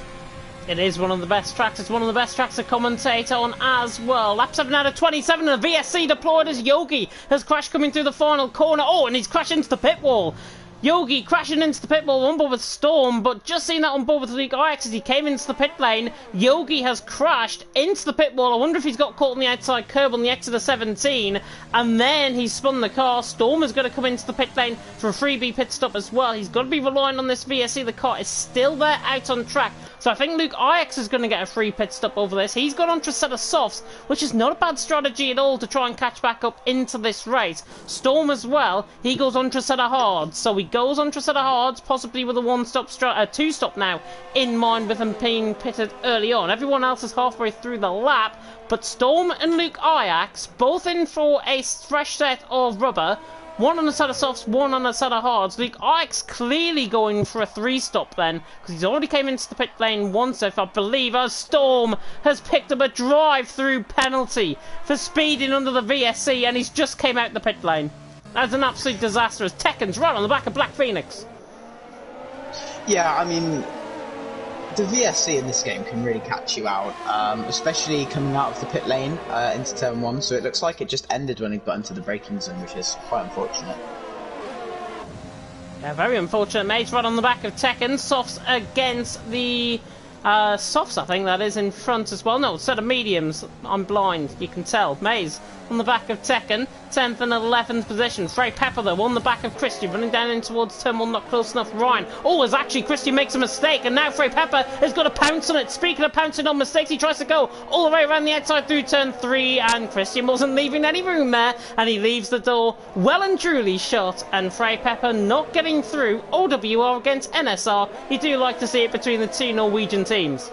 It is one of the best tracks. It's one of the best tracks to commentate on as well. Lap 7 out of 27, and the VSC deployed as Yogi has crashed coming through the final corner. Oh, and he's crashed into the pit wall. Yogi crashing into the pit wall on board with Storm, but just seen that on board with Luke Ajax as he came into the pit lane. Yogi has crashed into the pit wall. I wonder if he's got caught on the outside curb on the exit of 17, and then he's spun the car. Storm is going to come into the pit lane for a freebie pit stop as well. He's got to be relying on this VSC. The car is still there out on track. So I think Luke Ix is going to get a free pit stop over this. He's gone onto a set of softs, which is not a bad strategy at all to try and catch back up into this race. Storm as well, he goes onto a set of hards. So he goes onto a set of hards, possibly with a two-stop now in mind with him being pitted early on. Everyone else is halfway through the lap, but Storm and Luke Ix both in for a fresh set of rubber. One on a set of softs, one on a set of hards. Luke Ix clearly going for a three-stop then, because he's already came into the pit lane once, if I believe, as Storm has picked up a drive-through penalty for speeding under the VSC, and he's just came out the pit lane. That's an absolute disaster, as Tekken's right on the back of Black Phoenix. Yeah, I mean, the VSC in this game can really catch you out, especially coming out of the pit lane into turn 1, so it looks like it just ended when he got into the braking zone, which is quite unfortunate. Yeah, very unfortunate. Maze right on the back of Tekken. Softs against the softs, I think that is, in front as well. No, set of mediums. I'm blind, you can tell. Maze on the back of Tekken, 10th and 11th position. Frey Pepper, though, on the back of Christian, running down in towards turn 1, not close enough. Ryan. Oh, as actually Christian makes a mistake, and now Frey Pepper has got a pounce on it. Speaking of pouncing on mistakes, he tries to go all the way around the outside through turn 3, and Christian wasn't leaving any room there, and he leaves the door well and truly shut, and Frey Pepper not getting through. OWR against NSR. You do like to see it between the two Norwegian teams.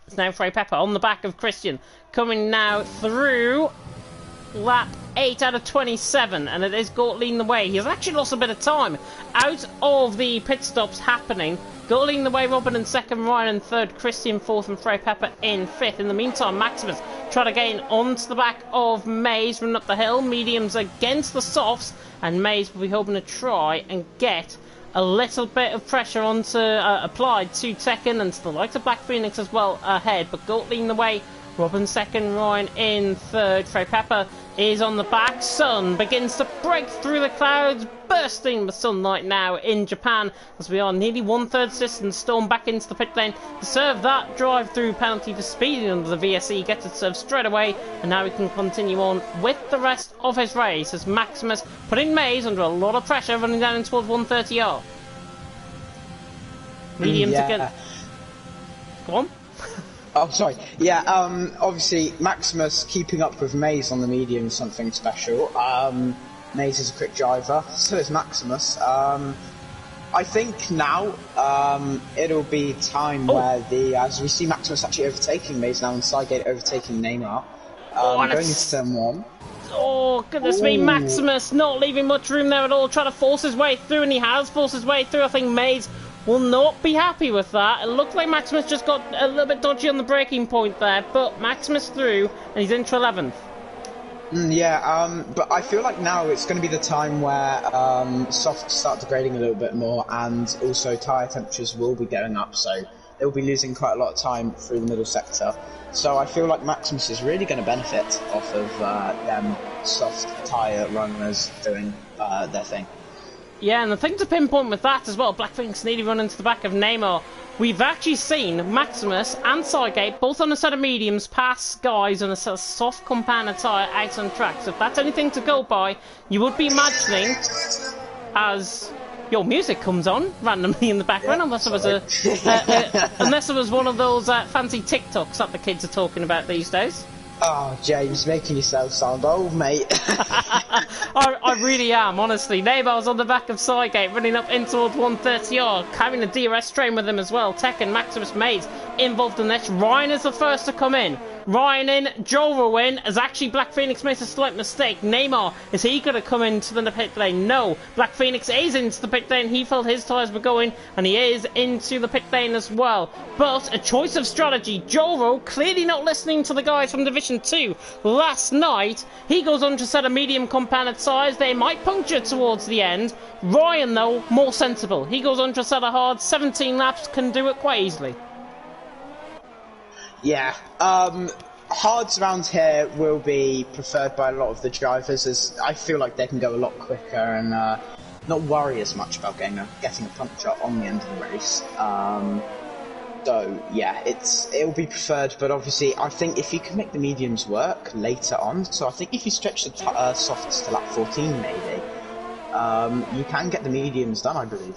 It's now Frey Pepper on the back of Christian, coming now through lap 8 out of 27, and it is Gort leading the way. He has actually lost a bit of time out of the pit stops happening. Gort leading the way, Robin in second, Ryan in third, Christian fourth, and Frey Pepper in fifth. In the meantime, Maximus trying to gain onto the back of Maze, running up the hill. Mediums against the softs, and Maze will be hoping to try and get a little bit of pressure onto applied to Tekken and to the likes of Black Phoenix as well ahead, but Gort leading the way, Robin second, Ryan in third. Frey Pepper is on the back. Sun begins to break through the clouds, bursting with sunlight now in Japan, as we are nearly 1/3 distance. Storm back into the pit lane to serve that drive-through penalty for speeding under the VSE. Gets it served straight away, and now he can continue on with the rest of his race as Maximus putting Maze under a lot of pressure, running down towards 130R. Medium to get. Go on. Oh, sorry. Yeah, obviously, Maximus keeping up with Maze on the medium is something special. Maze is a quick driver, so is Maximus. I think now it'll be time where as we see Maximus actually overtaking Maze now, and Sidegate overtaking Neymar. Going into turn 1. Oh, goodness me, Maximus not leaving much room there at all, trying to force his way through, and he has forced his way through. I think Maze will not be happy with that. It looked like Maximus just got a little bit dodgy on the braking point there, but Maximus through, and he's into 11th. But I feel like now it's going to be the time where softs start degrading a little bit more, and also tyre temperatures will be going up, so they'll be losing quite a lot of time through the middle sector. So I feel like Maximus is really going to benefit off of them soft tyre runners doing their thing. Yeah, and the thing to pinpoint with that as well, Black Phoenix nearly run into the back of Neymar. We've actually seen Maximus and Sidegate both on a set of mediums pass guys on a set of soft compound tyre out on track. So if that's anything to go by, you would be imagining as your music comes on randomly in the background, unless it was unless it was one of those fancy TikToks that the kids are talking about these days. Oh, James, making yourself sound old, mate. I really am, honestly. Neymar's on the back of Sidegate, running up in towards 130R, carrying a DRS train with him as well. Tekken, Maximus, Maze involved in this. Ryan is the first to come in. Ryan in, Joel in, as actually Black Phoenix makes a slight mistake. Neymar, is he going to come into the pit lane? No. Black Phoenix is into the pit lane. He felt his tyres were going, and he is into the pit lane as well. But a choice of strategy. Joel clearly not listening to the guys from Division 2 last night. He goes on to set a medium compounded tyres. They might puncture towards the end. Ryan, though, more sensible. He goes on to set a hard 17 laps, can do it quite easily. Yeah, hards around here will be preferred by a lot of the drivers, as I feel like they can go a lot quicker and not worry as much about getting a puncture on the end of the race. So yeah, it'll be preferred, but obviously I think if you can make the mediums work later on, so I think if you stretch the softs to lap 14 maybe, you can get the mediums done, I believe.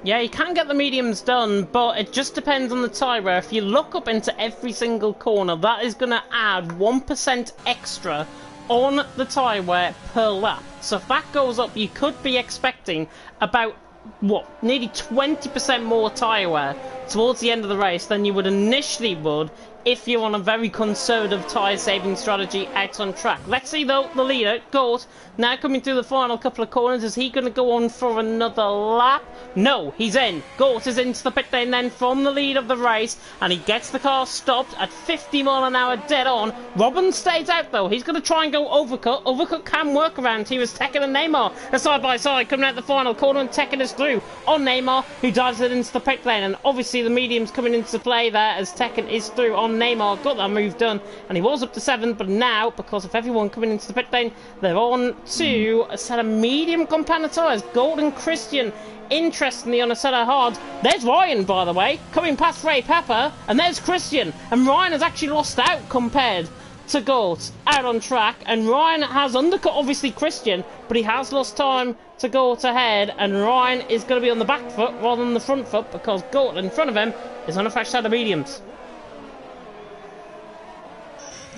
Yeah, you can get the mediums done, but it just depends on the tyre wear. If you look up into every single corner, that is going to add 1% extra on the tyre wear per lap. So if that goes up, you could be expecting about, what, nearly 20% more tyre wear towards the end of the race than you would initially would if you're on a very conservative tyre saving strategy out on track. Let's see though, the leader, Gort, now coming through the final couple of corners. Is he going to go on for another lap? No, he's in. Gort is into the pit lane then from the lead of the race, and he gets the car stopped at 50 mile an hour dead on. Robin stays out though. He's going to try and go overcut. Overcut can work around here as Tekken and Neymar are side by side coming out the final corner, and Tekken is through on Neymar, who dives it into the pit lane, and obviously the medium's coming into play there as Tekken is through on Neymar. Got that move done, and he was up to 7th, but now, because of everyone coming into the pit lane, they're on to a set of medium compound tyres. Golden Christian, interestingly, on a set of hards. There's Ryan, by the way, coming past Ray Pepper, and there's Christian, and Ryan has actually lost out compared to Galt out on track, and Ryan has undercut obviously Christian, but he has lost time to Galt ahead, and Ryan is going to be on the back foot rather than the front foot because Galt in front of him is on a fresh set of mediums.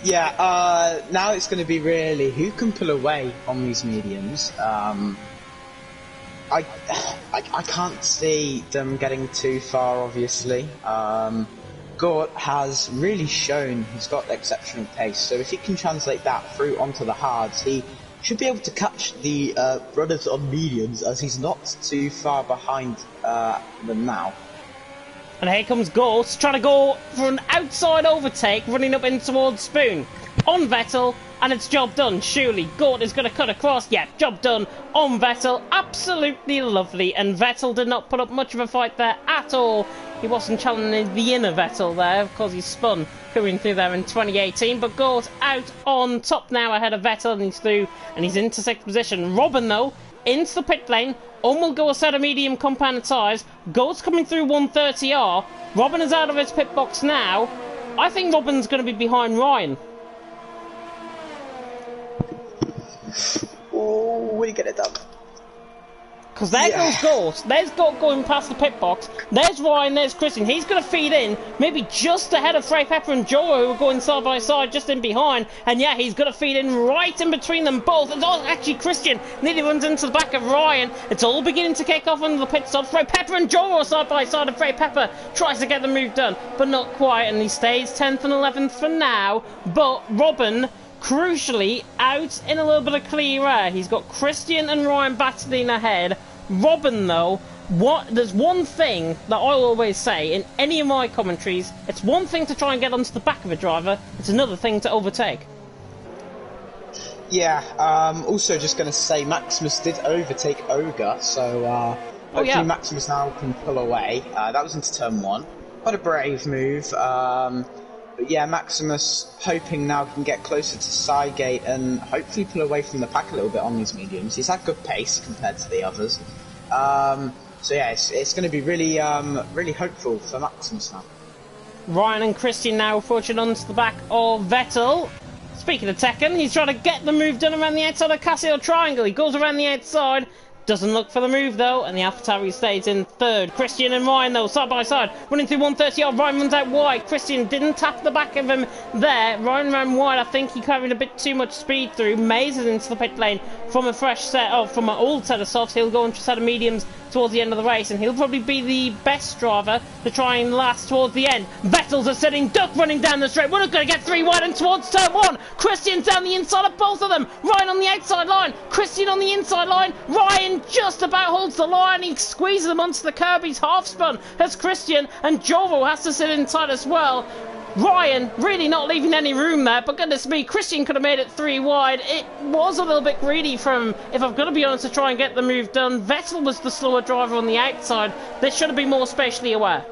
Yeah, now it's going to be really who can pull away on these mediums. I can't see them getting too far, obviously. Gort has really shown he's got exceptional pace, so if he can translate that through onto the hards, he should be able to catch the runners on mediums, as he's not too far behind them now. And here comes Gort, trying to go for an outside overtake, running up in towards Spoon. On Vettel, and it's job done, surely. Gort is going to cut across. Yeah, job done on Vettel. Absolutely lovely. And Vettel did not put up much of a fight there at all. He wasn't challenging the inner Vettel there. Of course, he spun coming through there in 2018. But Gort out on top now ahead of Vettel, and he's through, and he's into 6th position. Robin, though, into the pit lane. On will go a set of medium compound tyres. Gort's coming through 130R. Robin is out of his pit box now. I think Robin's going to be behind Ryan. Oh, will he get it done? Because there goes Gort. There's Gort going past the pit box. There's Ryan, there's Christian. He's going to feed in, maybe just ahead of Frey Pepper and Joe, who are going side by side, just in behind. And yeah, he's going to feed in right in between them both. It's all actually Christian nearly runs into the back of Ryan. It's all beginning to kick off under the pit stop. Frey Pepper and Joe are side by side, and Frey Pepper tries to get the move done, but not quite. And he stays 10th and 11th for now. But Robin, crucially, out in a little bit of clear air. He's got Christian and Ryan battling ahead. Robin, though, there's one thing that I always say in any of my commentaries. It's one thing to try and get onto the back of a driver. It's another thing to overtake. Yeah, also just going to say Maximus did overtake Ogre, so hopefully Maximus now can pull away. That was into turn 1. Quite a brave move. But yeah, Maximus hoping now can get closer to Sidegate and hopefully pull away from the pack a little bit on these mediums. He's had good pace compared to the others. So yeah, it's going to be really, really hopeful for Maximus now. Ryan and Christian now approaching onto the back of Vettel. Speaking of Tekken, he's trying to get the move done around the outside of Casio Triangle. He goes around the outside. Doesn't look for the move though, and the AlphaTauri stays in 3rd. Christian and Ryan though, side by side, running through 130. Ryan runs out wide. Christian didn't tap the back of him there. Ryan ran wide. I think he carried a bit too much speed through. Mays is into the pit lane from a fresh set, from an old set of softs. He'll go into a set of mediums towards the end of the race, and he'll probably be the best driver to try and last towards the end. Vettel's a sitting duck running down the straight. We're not going to get 3 wide and towards turn 1. Christian's down the inside of both of them. Ryan on the outside line. Christian on the inside line. Ryan just about holds the line. He squeezes them onto the curb. He's half spun as Christian, and Jovo has to sit inside as well. Ryan really not leaving any room there, but goodness me, Christian could have made it 3 wide. It was a little bit greedy from, if I've got to be honest, to try and get the move done. Vettel was the slower driver on the outside. They should have been more spatially aware.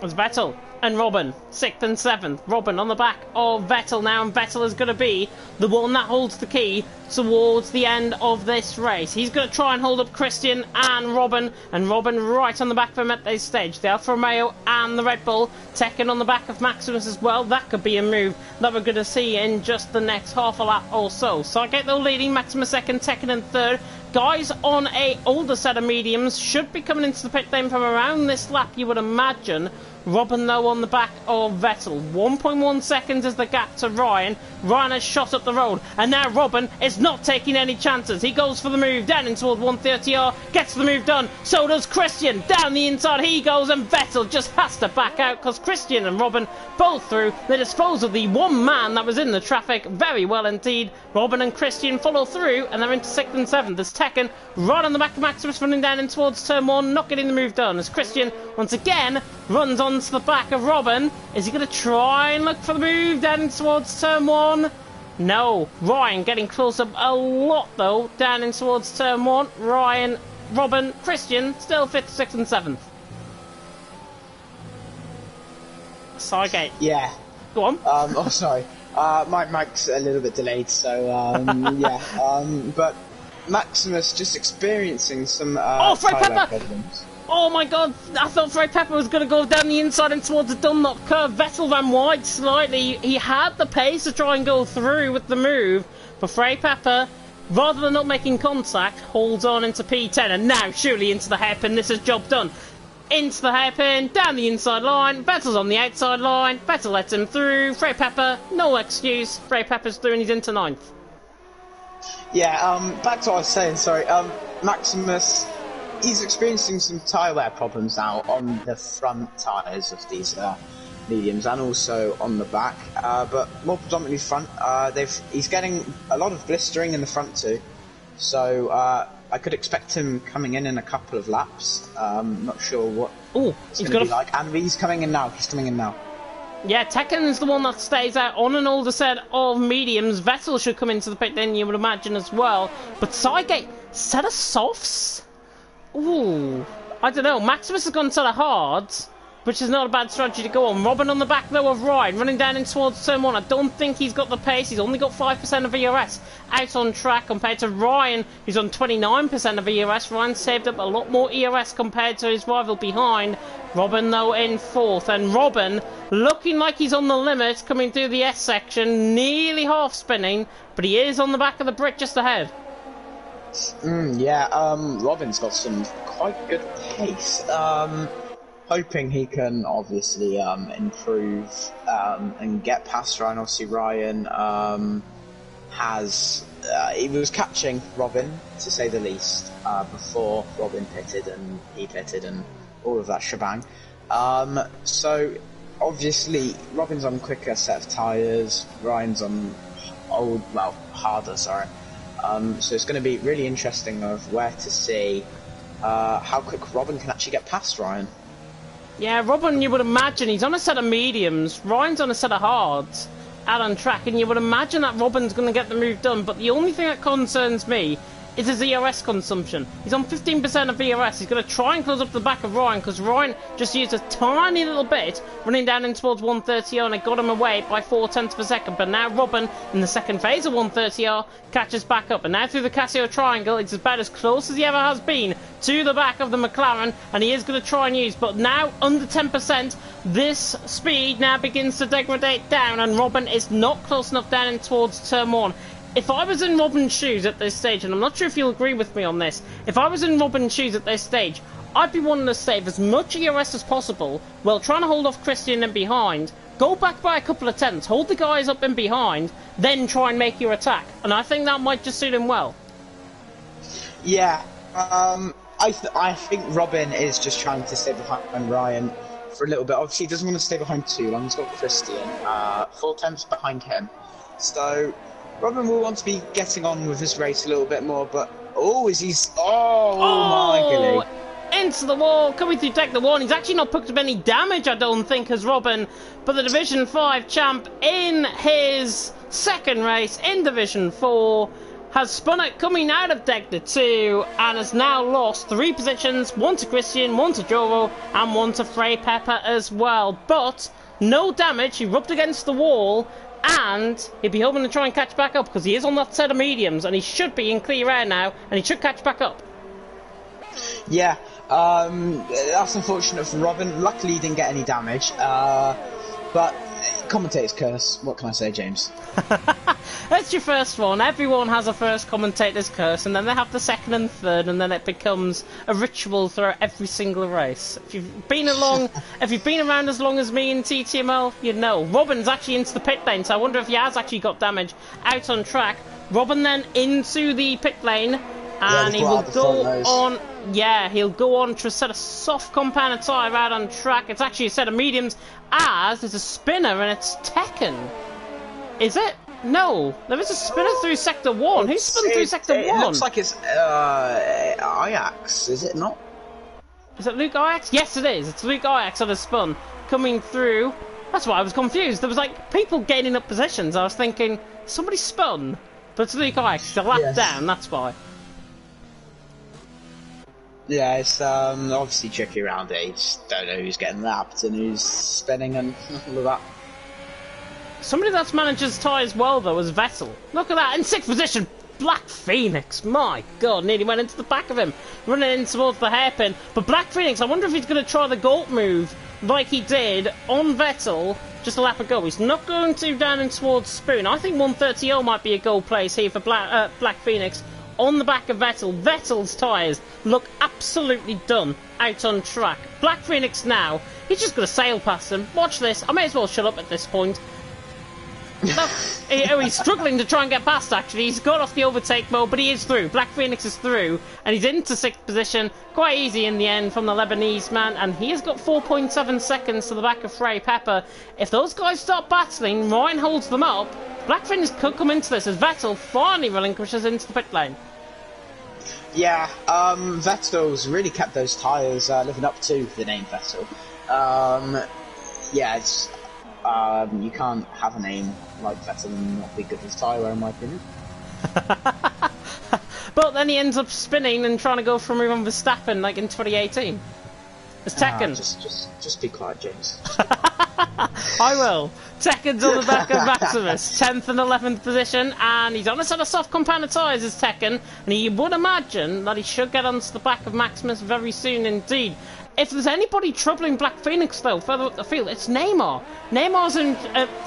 It's Vettel and Robin, 6th and 7th. Robin on the back of Vettel now, and Vettel is going to be the one that holds the key towards the end of this race. He's going to try and hold up Christian and Robin right on the back of him at this stage. The Alfa Romeo and the Red Bull, Tekken on the back of Maximus as well. That could be a move that we're going to see in just the next half a lap or so. So I get the leading, Maximus 2nd, Tekken in 3rd, Guys on a older set of mediums should be coming into the pit lane from around this lap, you would imagine. Robin, though, on the back of Vettel. 1.1 seconds is the gap to Ryan. Ryan has shot up the road, and now Robin is not taking any chances. He goes for the move down in towards 130R, gets the move done. So does Christian. Down the inside he goes, and Vettel just has to back out because Christian and Robin both through. They dispose of the one man that was in the traffic very well indeed. Robin and Christian follow through, and they're into 6th and 7th. There's Tekken right on the back of Maximus running down in towards turn 1, not getting the move done as Christian once again runs onto the back of Robin. Is he going to try and look for the move down towards turn 1? No. Ryan getting close up a lot though, down in towards turn 1. Ryan, Robin, Christian, still 5th, 6th and 7th. Sidegate. Yeah. Go on. Oh, sorry. My mic's a little bit delayed, so, yeah. But Maximus just experiencing some, Pepper! problems. Oh my god, I thought Frey Pepper was going to go down the inside and towards the Dunlop curve. Vettel ran wide slightly. He had the pace to try and go through with the move, but Frey Pepper, rather than not making contact, holds on into P10, and now surely into the hairpin. This is job done. Into the hairpin, down the inside line. Vettel's on the outside line. Vettel lets him through. Frey Pepper, no excuse. Frey Pepper's through and he's into 9th. Yeah, back to what I was saying, sorry. Maximus, he's experiencing some tyre wear problems now on the front tyres of these mediums and also on the back, but more predominantly front. He's getting a lot of blistering in the front too, so I could expect him coming in a couple of laps. Not sure what it's going to be like, and he's coming in now. Yeah, Tekken's the one that stays out on an older set of mediums. Vettel should come into the pit then, you would imagine, as well. But Sidegate, set of softs? Ooh, I don't know. Maximus has gone set of hards, which is not a bad strategy to go on. Robin on the back, though, of Ryan, running down in towards turn 1. I don't think he's got the pace. He's only got 5% of ERS out on track compared to Ryan, who's on 29% of ERS. Ryan saved up a lot more ERS compared to his rival behind. Robin, though, in 4th. And Robin, looking like he's on the limit, coming through the S section, nearly half spinning, but he is on the back of the brick just ahead. Yeah, Robin's got some quite good pace. Hoping he can obviously improve and get past Ryan. Obviously, Ryan he was catching Robin, to say the least, before Robin pitted and he pitted and all of that shebang. So obviously Robin's on quicker set of tyres, Ryan's on harder, sorry. So it's going to be really interesting of where to see how quick Robin can actually get past Ryan. Yeah, Robin, you would imagine, he's on a set of mediums, Ryan's on a set of hards, out on track, and you would imagine that Robin's going to get the move done, but the only thing that concerns me is his ERS consumption. He's on 15% of ERS. He's going to try and close up the back of Ryan, because Ryan just used a tiny little bit, running down in towards 130R, and it got him away by 0.4 per second. But now Robin, in the second phase of 130R, catches back up. And now through the Casio triangle, it's about as close as he ever has been to the back of the McLaren, and he is going to try and use. But now, under 10%, this speed now begins to degrade down, and Robin is not close enough down in towards turn 1. If I was in Robin's shoes at this stage, and I'm not sure if you'll agree with me on this, if I was in Robin's shoes at this stage, I'd be wanting to save as much ERS as possible while trying to hold off Christian in behind, go back by a couple of tenths, hold the guys up in behind, then try and make your attack. And I think that might just suit him well. Yeah, I think Robin is just trying to stay behind Ryan for a little bit. Obviously, he doesn't want to stay behind too long. He's got Christian 4 tenths behind him. So Robin will want to be getting on with his race a little bit more, but my goodness. Into the wall, coming through deck the wall. He's actually not picked up any damage, I don't think, as Robin, but the Division 5 champ in his second race in Division 4 has spun it coming out of deck the 2 and has now lost 3 positions, 1 to Christian, 1 to Joro, and 1 to Frey Pepper as well. But no damage, he rubbed against the wall, and he'll be hoping to try and catch back up because he is on that set of mediums and he should be in clear air now and he should catch back up. Yeah, that's unfortunate for Robin. Luckily he didn't get any damage, but commentator's curse. What can I say, James? That's your first one. Everyone has a first commentator's curse, and then they have the second and third, and then it becomes a ritual throughout every single race. If you've been around as long as me in TTML, you know. Robin's actually into the pit lane, so I wonder if he has actually got damage out on track. Robin then into the pit lane, and he will go on. Yeah, he'll go on to a set of soft compounded tyre out on track. It's actually a set of mediums, as there's a spinner, and it's Tekken. Is it? No, there is a spinner through Sector 1. Who spun through Sector 1? It looks like it's Ajax, is it not? Is it Luke Ajax? Yes, it is. It's Luke Ajax that has spun. Coming through. That's why I was confused. There was like people gaining up positions. I was thinking, somebody spun. But it's Luke Ajax. It's a lap down, that's why. Yeah, it's obviously tricky around it. You just don't know who's getting lapped and who's spinning and all of that. Somebody that's managed his tyres well, though, is Vettel. Look at that, in 6th position, Black Phoenix. My God, nearly went into the back of him, running in towards the hairpin. But Black Phoenix, I wonder if he's going to try the Galt move like he did on Vettel just a lap ago. He's not going to down in towards Spoon. I think 130.0 might be a goal place here for Black Phoenix on the back of Vettel. Vettel's tyres look absolutely done out on track. Black Phoenix now, he's just going to sail past him. Watch this, I may as well shut up at this point. He's struggling to try and get past, actually. He's got off the overtake mode, but he is through. Black Phoenix is through, and he's into 6th position. Quite easy in the end from the Lebanese man, and he has got 4.7 seconds to the back of Frey Pepper. If those guys start battling, Ryan holds them up. Black Phoenix could come into this as Vettel finally relinquishes into the pit lane. Yeah, Vettel's really kept those tyres living up to the name Vettel. Yeah, it's... you can't have a name like Vettel and not be good as tyre wear, in my opinion. But then he ends up spinning and trying to go from Ruben Verstappen like in 2018. It's Tekken. Just be quiet, James. I will. Tekken's on the back of Maximus, 10th and 11th position, and he's on a set of soft compounded tyres as Tekken, and you would imagine that he should get onto the back of Maximus very soon indeed. If there's anybody troubling Black Phoenix, though, further up the field, it's Neymar. Neymar's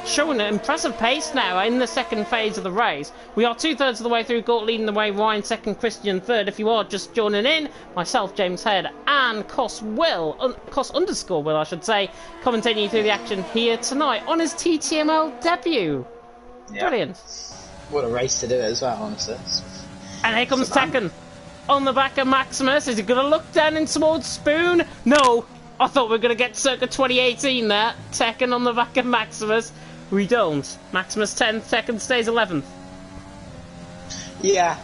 showing an impressive pace now in the second phase of the race. We are 2/3 of the way through, Gort leading the way, Ryan second, Christian third. If you are just joining in, myself, James Head, and Cos underscore Will, I should say, commentating you through the action here tonight on his TTML debut. Yeah. Brilliant. What a race to do it as well, honestly. And here comes Tekken. On the back of Maximus, is he going to look down in towards Spoon? No, I thought we were going to get circa 2018 there. Tekken on the back of Maximus. We don't. Maximus 10th, Tekken stays 11th. Yeah,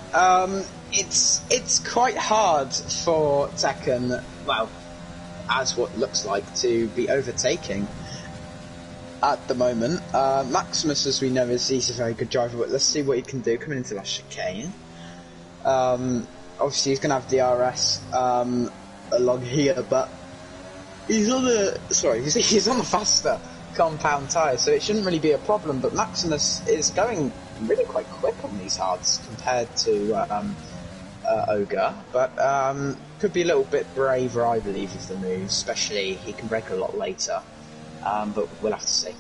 it's quite hard for Tekken, well, as what looks like, to be overtaking at the moment. Maximus, as we know, he's a very good driver, but let's see what he can do coming into that chicane. Obviously, he's going to have DRS along here, but he's on the he's on the faster compound tyre, so it shouldn't really be a problem. But Maximus is going really quite quick on these hards compared to Ogre, but could be a little bit braver, I believe, of the moves. Especially he can brake a lot later, but we'll have to see.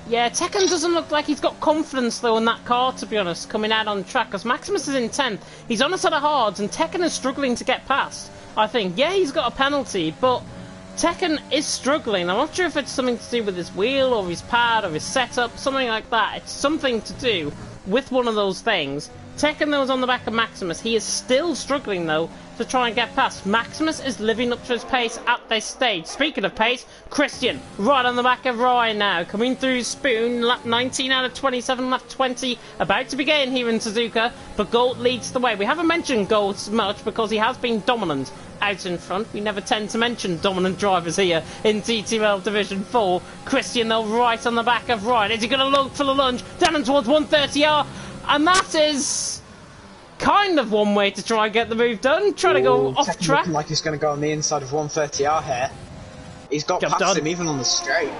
Yeah, Tekken doesn't look like he's got confidence, though, in that car, to be honest, coming out on track, because Maximus is in 10th. He's on a set of hards, and Tekken is struggling to get past, I think. Yeah, he's got a penalty, but Tekken is struggling. I'm not sure if it's something to do with his wheel, or his pad, or his setup, something like that. It's something to do with one of those things. Tekken, though, is on the back of Maximus. He is still struggling, though, to try and get past. Maximus is living up to his pace at this stage. Speaking of pace, Christian, right on the back of Ryan now, coming through Spoon, lap 19 out of 27, lap 20, about to begin here in Suzuka, but Galt leads the way. We haven't mentioned Galt much because he has been dominant out in front. We never tend to mention dominant drivers here in TTML Division 4. Christian, though, right on the back of Ryan. Is he going to look for the lunge down and towards 130R? And that is kind of one way to try and get the move done. Trying to go off track. Looking like he's going to go on the inside of 130R here. He's got past him even on the straight.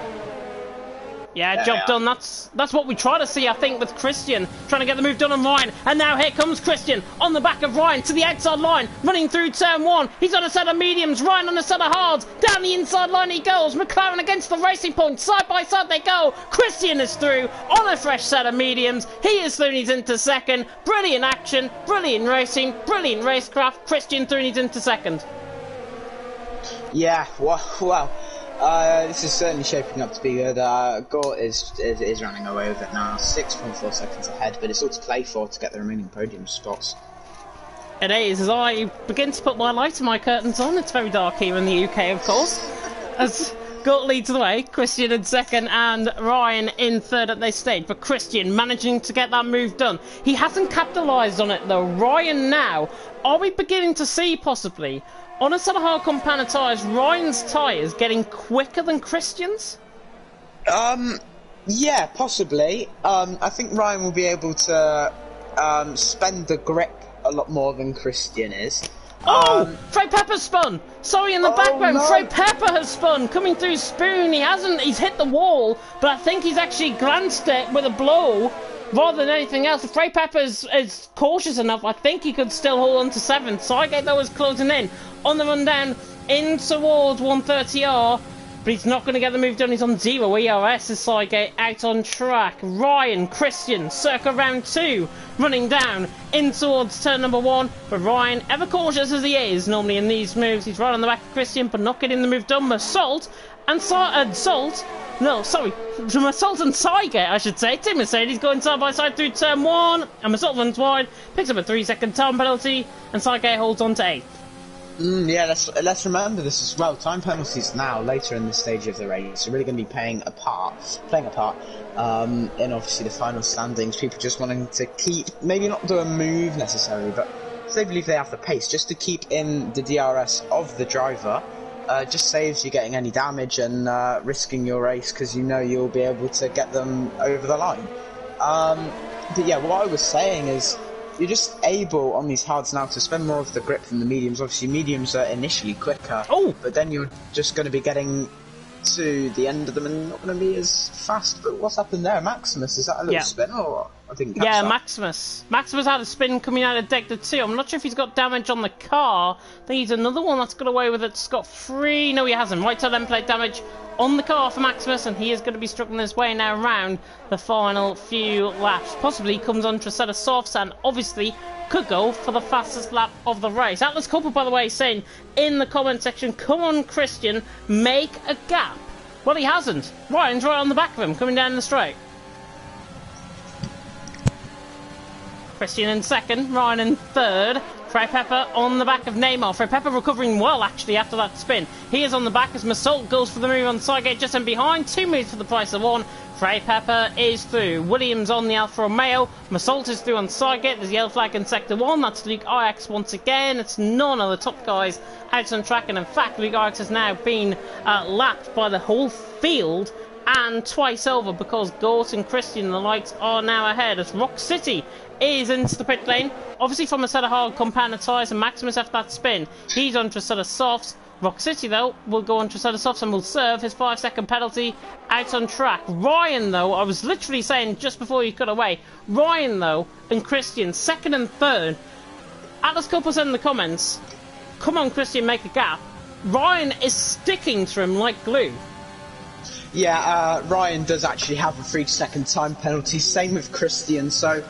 Yeah, job done. That's what we try to see, I think, with Christian. Trying to get the move done on Ryan. And now here comes Christian on the back of Ryan to the outside line. Running through turn one. He's on a set of mediums. Ryan on a set of hards. Down the inside line he goes. McLaren against the racing point. Side by side they go. Christian is through on a fresh set of mediums. He is through and he's into second. Brilliant action. Brilliant racing. Brilliant racecraft. Christian through and he's into second. Yeah, well. This is certainly shaping up to be good. Gort is running away with it now, 6.4 seconds ahead, but it's all to play for to get the remaining podium spots. It is, as I begin to put my light and my curtains on. It's very dark here in the UK, of course. As Gort leads the way, Christian in second and Ryan in third at this stage. But Christian managing to get that move done. He hasn't capitalised on it though. Ryan now, are we beginning to see possibly, on a set of hard compound tyres, Ryan's tyres getting quicker than Christian's? Yeah, possibly. I think Ryan will be able to spend the grip a lot more than Christian is. Oh! Frey Pepper's spun! Sorry, in the background, no. Frey Pepper has spun, coming through Spoon. He's hit the wall, but I think he's actually glanced it with a blow rather than anything else. If Frey Pepper is cautious enough, I think he could still hold on to 7th. Sygate, though, is closing in on the run down in towards 130R, but he's not going to get the move done. He's on 0 ERS as Sygate out on track. Ryan, Christian, circa round 2, running down in towards turn number 1, but Ryan, ever cautious as he is normally in these moves, he's right on the back of Christian, but not getting the move done. Massault and Massault and Sygate, I should say. Tim Mercedes going side by side through turn 1, and Massault runs wide, picks up a 3-second time penalty, and Sygate holds on to 8th. Yeah, let's remember this as well. Time penalties now, later in this stage of the race, are really going to be playing a part in obviously the final standings. People just wanting to keep, maybe not do a move necessarily, but if they believe they have the pace, just to keep in the DRS of the driver, just saves you getting any damage and risking your race, because you know you'll be able to get them over the line. But yeah, what I was saying is, you're just able on these hards now to spend more of the grip than the mediums. Obviously, mediums are initially quicker, but then you're just going to be getting to the end of them and not going to be as fast. But what's happened there? Maximus, is that a little spin or what? I didn't catch that. Maximus had a spin coming out of Deck 2. I'm not sure if he's got damage on the car. I think he's another one that's got away with it. Scot-free. No, he hasn't. Right tail end plate damage on the car for Maximus, and he is going to be struggling his way now around the final few laps. Possibly comes onto a set of softs and obviously could go for the fastest lap of the race. Atlas Cooper, by the way, saying in the comment section, come on Christian, make a gap. Well, he hasn't. Ryan's right on the back of him, coming down the straight. Christian in second, Ryan in third. Frey Pepper on the back of Neymar. Frey Pepper recovering well, actually, after that spin. He is on the back as Massault goes for the move on Sygate, just in behind. 2 moves for the price of 1. Frey Pepper is through. Williams on the Alfa Romeo. Massault is through on Sygate. There's a yellow flag in Sector 1. That's Luke Ajax once again. It's none of the top guys out on track. And in fact, Luke Ajax has now been lapped by the whole field and twice over, because Gort and Christian and the likes are now ahead as Rock City is into the pit lane, obviously from a set of hard compound tyres, and Maximus after that spin, he's onto a set of softs. Rock City though will go onto a set of softs and will serve his 5-second penalty out on track. Ryan though, I was literally saying just before he cut away, Ryan though and Christian second and third. Atlas Cooper said in the comments, come on Christian, make a gap. Ryan is sticking to him like glue. Yeah, Ryan does actually have a 3-second time penalty, same with Christian, so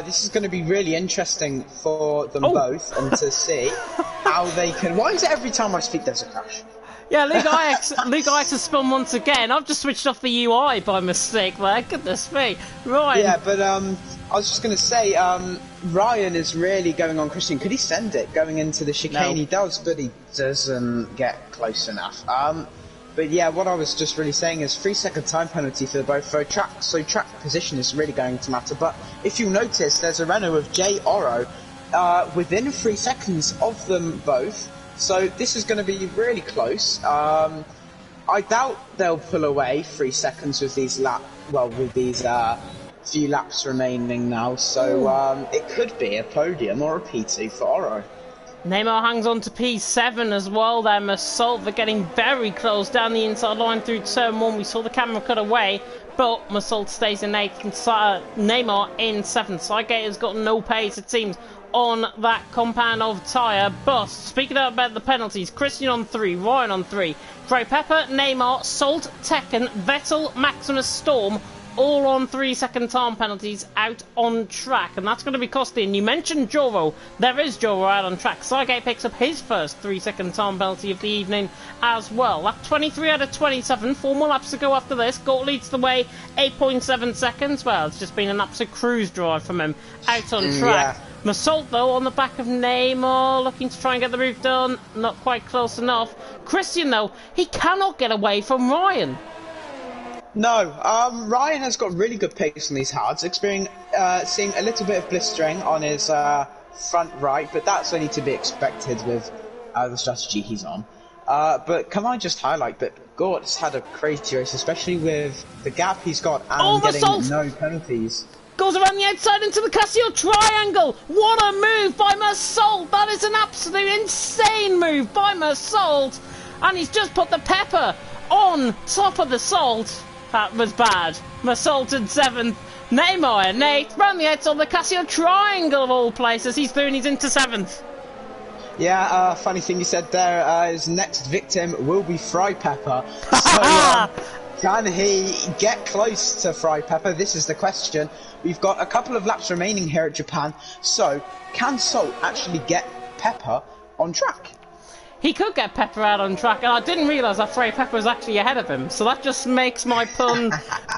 this is going to be really interesting for them both, and to see how they can... Why is it every time I speak there's a crash? Yeah, Luke Ajax has spun once again. I've just switched off the UI by mistake there, goodness me. Ryan. Yeah, but I was just going to say, Ryan is really going on Christian. Could he send it going into the chicane? No. He does, but he doesn't get close enough. But yeah, what I was just really saying is 3-second time penalty for both. So track position is really going to matter. But if you notice, there's a Renault of J. Oro within 3 seconds of them both. So this is going to be really close. I doubt they'll pull away 3 seconds with these few laps remaining now. So it could be a podium or a P2 for Oro. Neymar hangs on to P7 as well there. Massault, they're getting very close down the inside line through turn 1. We saw the camera cut away, but Massault stays in 8th and Neymar in 7th. Sidegate has got no pace, it seems, on that compound of tyre. But speaking about the penalties, Christian on 3, Ryan on 3, Frey Pepper, Neymar, Salt, Tekken, Vettel, Maximus, Storm, all on 3-second time penalties out on track, and that's going to be costly. And you mentioned Joro. There is Joro out on track. Sidegate picks up his first 3-second time penalty of the evening as well. Lap 23 out of 27, 4 more laps to go after this. Gort leads the way, 8.7 seconds. Well, it's just been an absolute cruise drive from him out on track. Yeah. Massault, though, on the back of Neymar, looking to try and get the move done. Not quite close enough. Christian, though, he cannot get away from Ryan. No, Ryan has got really good pace on these hards, seeing a little bit of blistering on his front right, but that's only to be expected with the strategy he's on. But can I just highlight that Gort's had a crazy race, especially with the gap he's got and getting no penalties. Goes around the outside into the Casio triangle. What a move by Massault! That is an absolute insane move by Massault, and he's just put the pepper on top of the salt. That was bad. Massault in 7th. Neymar in 8th. Round the outside of the Casio triangle of all places. He's through and he's into 7th. Yeah, funny thing you said there. His next victim will be Frey Pepper. So, can he get close to Frey Pepper? This is the question. We've got a couple of laps remaining here at Japan. So, can Salt actually get Pepper on track? He could get Pepper out on track, and I didn't realise that Frey Pepper was actually ahead of him, so that just makes my pun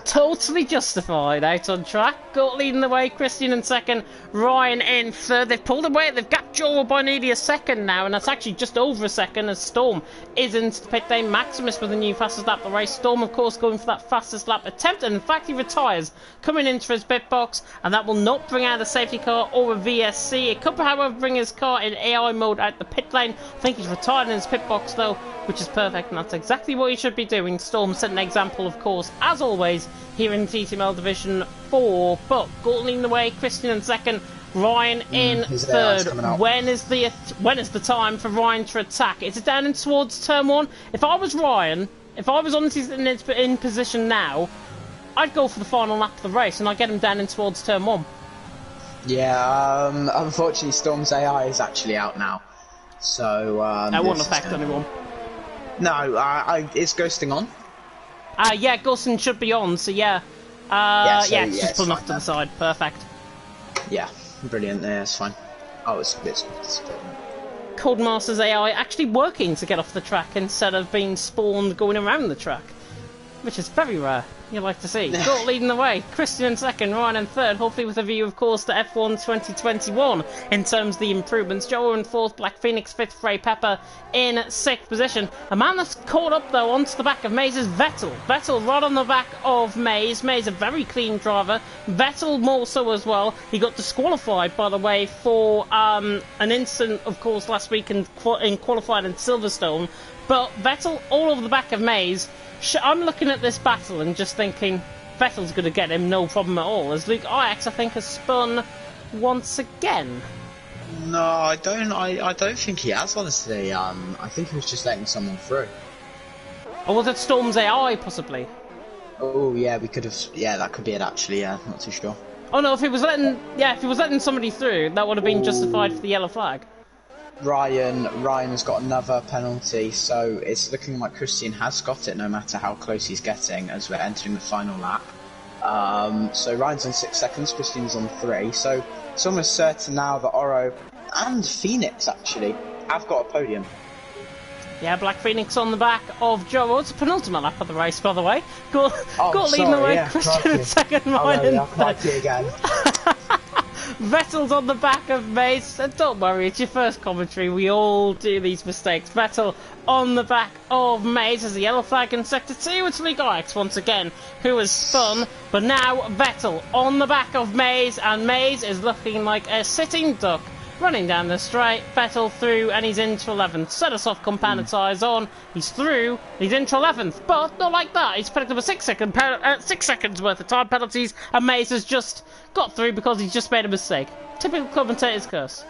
totally justified. Out on track, Gort leading the way, Christian in 2nd, Ryan in 3rd. They've pulled away, they've gapped Joro by nearly a second now, and that's actually just over a second as Storm is into the pit lane. Maximus with the new fastest lap of the race. Storm, of course, going for that fastest lap attempt, and in fact he retires, coming into his pit box, and that will not bring out a safety car or a VSC. It could, however, bring his car in AI mode out the pit lane. I think he's retired in his pit box though, which is perfect, and that's exactly what he should be doing. Storm set an example, of course, as always, here in TTML Division 4. But Gort leading the way, Christian in 2nd, Ryan in 3rd. When is the time for Ryan to attack? Is it down in towards turn 1? If I was Ryan, if I was in position now, I'd go for the final lap of the race and I'd get him down in towards turn 1. Yeah, unfortunately Storm's AI is actually out now. So, that won't affect anyone. No, it's ghosting on. Yeah, ghosting should be on, so yeah. It's just pulling off to the side. Perfect. Yeah, brilliant. Yeah, it's fine. Oh, it's Codemaster's AI actually working to get off the track instead of being spawned going around the track, which is very rare. You like to see. Gort leading the way, Christian in 2nd, Ryan in 3rd, hopefully with a view, of course, to F1 2021 in terms of the improvements. Joe in 4th, Black Phoenix 5th, Frey Pepper in 6th position. A man that's caught up, though, onto the back of Mays is Vettel. Vettel right on the back of Mays. Mays a very clean driver. Vettel more so as well. He got disqualified, by the way, for an incident, of course, last week in qualified in Silverstone. But Vettel all over the back of Mays. I'm looking at this battle and just thinking Vettel's going to get him no problem at all, as Luke Ix, I think, has spun once again. No, I don't think he has, honestly. I think he was just letting someone through. Or was it Storm's AI, possibly? Oh, yeah, we could have... Yeah, that could be it, actually, yeah. Not too sure. Oh, no, if he was letting somebody through, that would have been justified for the yellow flag. Ryan has got another penalty, so it's looking like Christian has got it no matter how close he's getting as we're entering the final lap. So Ryan's on 6 seconds, Christian's on 3, so it's almost certain now that Oro and Phoenix actually have got a podium. Yeah, Black Phoenix on the back of Joe. It's a penultimate lap of the race, by the way. Gort leading the way, yeah, Christian in 2nd, Ryan in 3rd. Again. Vettel's on the back of Mays. Don't worry, it's your first commentary. We all do these mistakes. Vettel on the back of Mays as the yellow flag in Sector 2. It's Luke Ix once again who has spun. But now Vettel on the back of Mays, and Mays is looking like a sitting duck running down the straight. Vettel through, and he's into 11th. Set us off, compounded tyres on. He's through, he's into 11th, but not like that. He's picked up a 6 seconds worth of time penalties, and Mays has just got through because he's just made a mistake. Typical commentator's curse.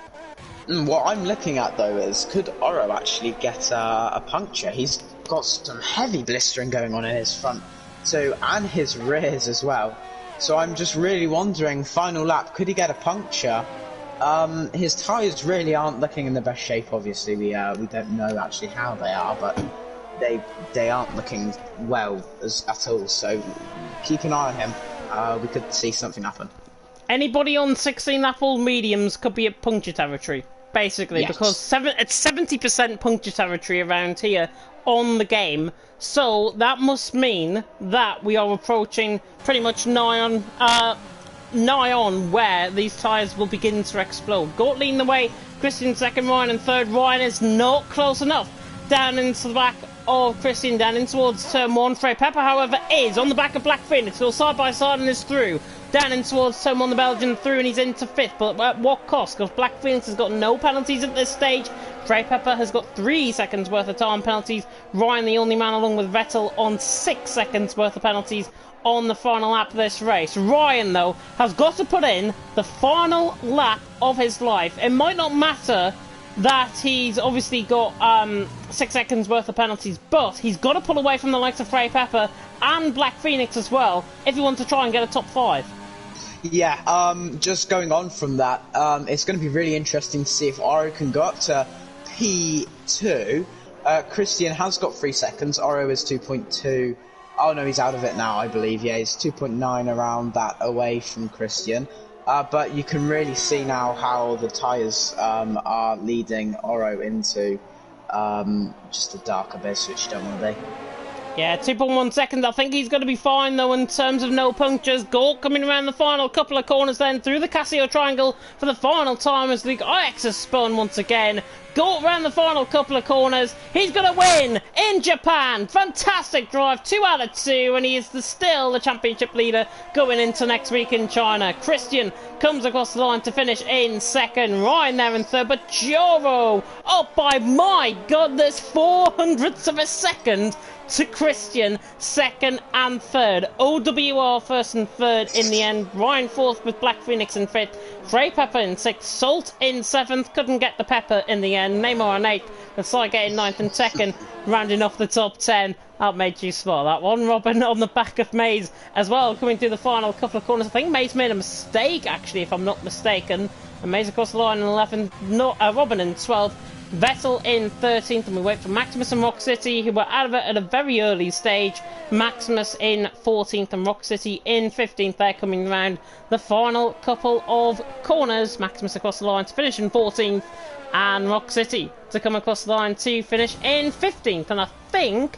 What I'm looking at, though, is could Oro actually get a puncture? He's got some heavy blistering going on in his front So, and his rears as well. So I'm just really wondering, final lap, could he get a puncture? His tyres really aren't looking in the best shape, obviously. We don't know actually how they are, but they aren't looking well at all. So keep an eye on him. We could see something happen. Anybody on 16 lap all mediums could be at puncture territory, basically, Yes. because it's 70% puncture territory around here on the game. So that must mean that we are approaching pretty much nigh on where these tyres will begin to explode. Gort leading the way, Christian second, Ryan in third. Ryan is not close enough down into the back of Christian, down in towards turn 1. Frey Pepper, however, is on the back of Black Phoenix. Still side by side and is through. Down in towards turn 1, the Belgian through, and he's into 5th. But at what cost? Because Black Phoenix has got no penalties at this stage. Frey Pepper has got 3 seconds worth of time penalties. Ryan, the only man along with Vettel, on 6 seconds worth of penalties on the final lap of this race. Ryan, though, has got to put in the final lap of his life. It might not matter that he's obviously got 6 seconds worth of penalties, but he's got to pull away from the likes of Frey Pepper and Black Phoenix as well if he wants to try and get a top 5. Yeah, just going on from that, it's going to be really interesting to see if Oro can go up to P2. Christian has got 3 seconds, Oro is 2.2. Oh no, he's out of it now, I believe. Yeah, he's 2.9 around that away from Christian. But you can really see now how the tyres are leading Oro into just a dark abyss, which you don't want to be. Yeah, 2.1 seconds. I think he's going to be fine, though, in terms of no punctures. Gort coming around the final couple of corners then through the Casio triangle for the final time as the IX has spun once again. Gort around the final couple of corners. He's going to win in Japan. Fantastic drive, 2 out of 2, and he is still the championship leader going into next week in China. Christian comes across the line to finish in second. Ryan there in third, but Joro up by, my goodness, 400ths of a second to Christian, second and third. OWR first and third in the end. Ryan fourth with Black Phoenix in fifth. Frey Pepper in sixth. Salt in seventh. Couldn't get the Pepper in the end. Neymar in eighth. With Sygate in ninth and Tekken rounding off the top 10. That made you smile, that one. Robin on the back of Maze as well, coming through the final couple of corners. I think Maze made a mistake, actually, if I'm not mistaken. And Maze across the line in 11th. Robin in 12th. Vettel in 13th, and we wait for Maximus and Rock City, who were out of it at a very early stage. Maximus in 14th and Rock City in 15th. They're coming round the final couple of corners. Maximus across the line to finish in 14th, and Rock City to come across the line to finish in 15th. And I think,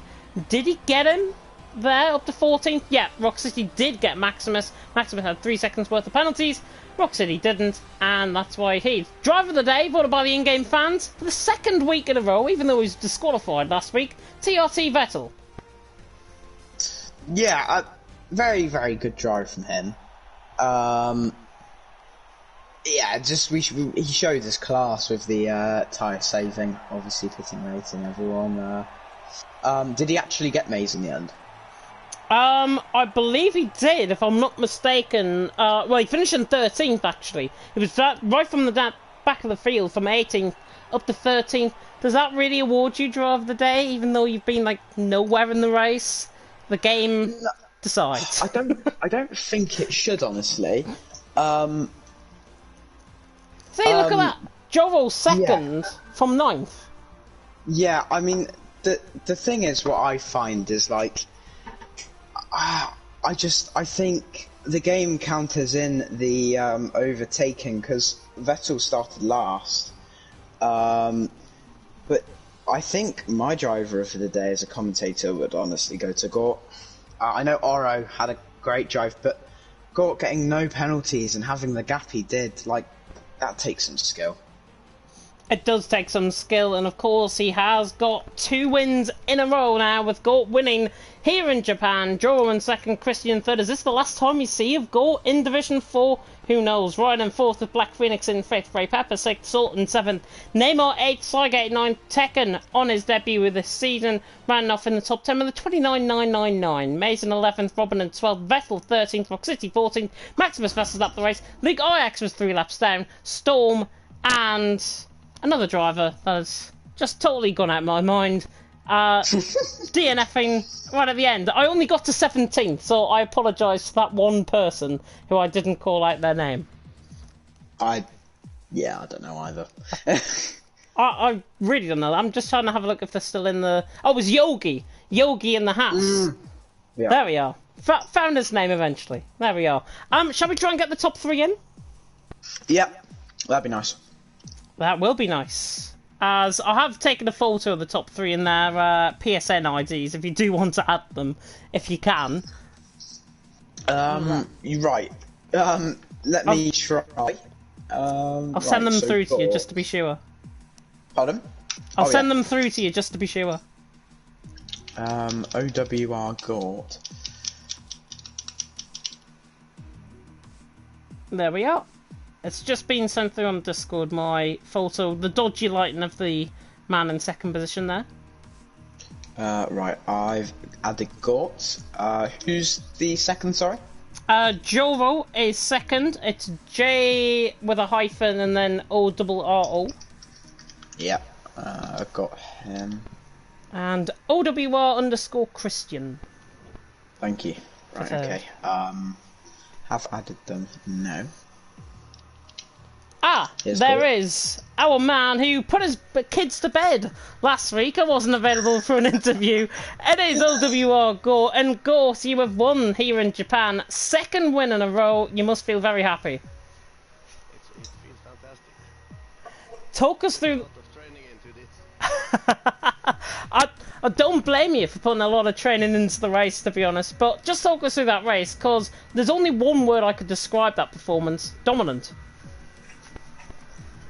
did he get him there up to 14th? Yeah, Rock City did get Maximus. Maximus had 3 seconds worth of penalties. Rock City didn't, and that's why he's driver of the day, voted by the in-game fans for the second week in a row, even though he was disqualified last week. TRT Vettel. Yeah, very, very good drive from him. Yeah, just he showed his class with the tyre saving, obviously pitting rating everyone. Did he actually get Maze in the end? I believe he did, if I'm not mistaken. Well, he finished in 13th, actually. It was right from the back of the field, from 18th up to 13th. Does that really award you driver of the day, even though you've been, like, nowhere in the race? The game decides. I don't think it should, honestly. See, look at that. Joro second from 9th. Yeah, I mean, the thing is, what I find is, like, I think the game counters in the overtaking, because Vettel started last. But I think my driver of the day as a commentator would honestly go to Gort. I know Oro had a great drive, but Gort getting no penalties and having the gap he did, like, that takes some skill. It does take some skill, and of course he has got 2 wins in a row now, with Gort winning here in Japan. Joro in second, Christian third. Is this the last time you see of Gort in Division 4? Who knows? Ryan in fourth with Black Phoenix in fifth, Frey Pepper sixth, Salt in seventh, Neymar 8th, Sygate 9th, Tekken on his debut with this season, ran off in the top 10 with a 29.999. Mason 11th, Robin in 12th, Vettel 13th, Rock City 14th, Maximus fastest up the race, Luke Ix was 3 laps down, Storm and another driver that has just totally gone out of my mind. DNFing right at the end. I only got to 17th, so I apologise to that one person who I didn't call out their name. Yeah, I don't know either. I really don't know. I'm just trying to have a look if they're still in the... Oh, it was Yogi. Yogi in the house. Yeah. There we are. Found his name eventually. There we are. Shall we try and get the top 3 in? Yep, that'd be nice. That will be nice. As I have taken a photo of the top 3 in their PSN IDs, if you do want to add them, if you can. You're right. Let me try. I'll send them through to you just to be sure. Pardon? I'll send them through to you just to be sure. OWR Gort. There we are. It's just been sent through on Discord, my photo, the dodgy lighting of the man in second position there. Right, I've added Gort. Who's the second, sorry? Joro is second. It's J with a hyphen and then O-double-R-O. Yep, I've got him. And OWR_Christian. Thank you. Right, okay. Have added them. No. There is our man who put his kids to bed last week. I wasn't available for an interview. It is OWR Gort, and Gort, you have won here in Japan. 2nd win in a row. You must feel very happy. It feels fantastic. Talk us through. A lot of training into this. I don't blame you for putting a lot of training into the race, to be honest. But just talk us through that race, because there's only one word I could describe that performance: dominant.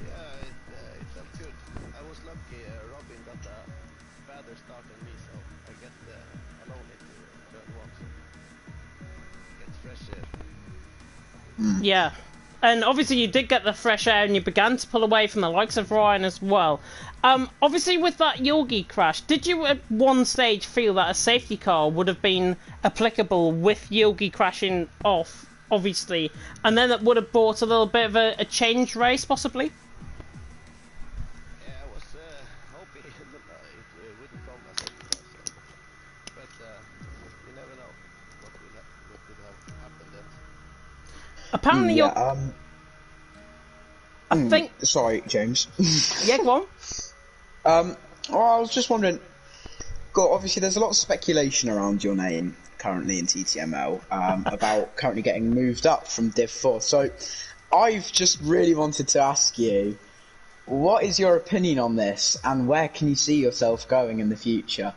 It felt good. I was lucky. Robin got a better start than me, so I get alone into turn 1. So get fresh air. Yeah. And obviously you did get the fresh air and you began to pull away from the likes of Ryan as well. Obviously with that Yogi crash, did you at one stage feel that a safety car would have been applicable with Yogi crashing off, obviously, and then it would have brought a little bit of a change race, possibly? Yeah, I was hoping it wouldn't come as a safety car, so. But you never know what could have happened then. Apparently I think... Sorry, James. Yeah, go on. Well, I was just wondering, obviously there's a lot of speculation around your name currently in TTML about currently getting moved up from Div 4. So I've just really wanted to ask you, what is your opinion on this and where can you see yourself going in the future?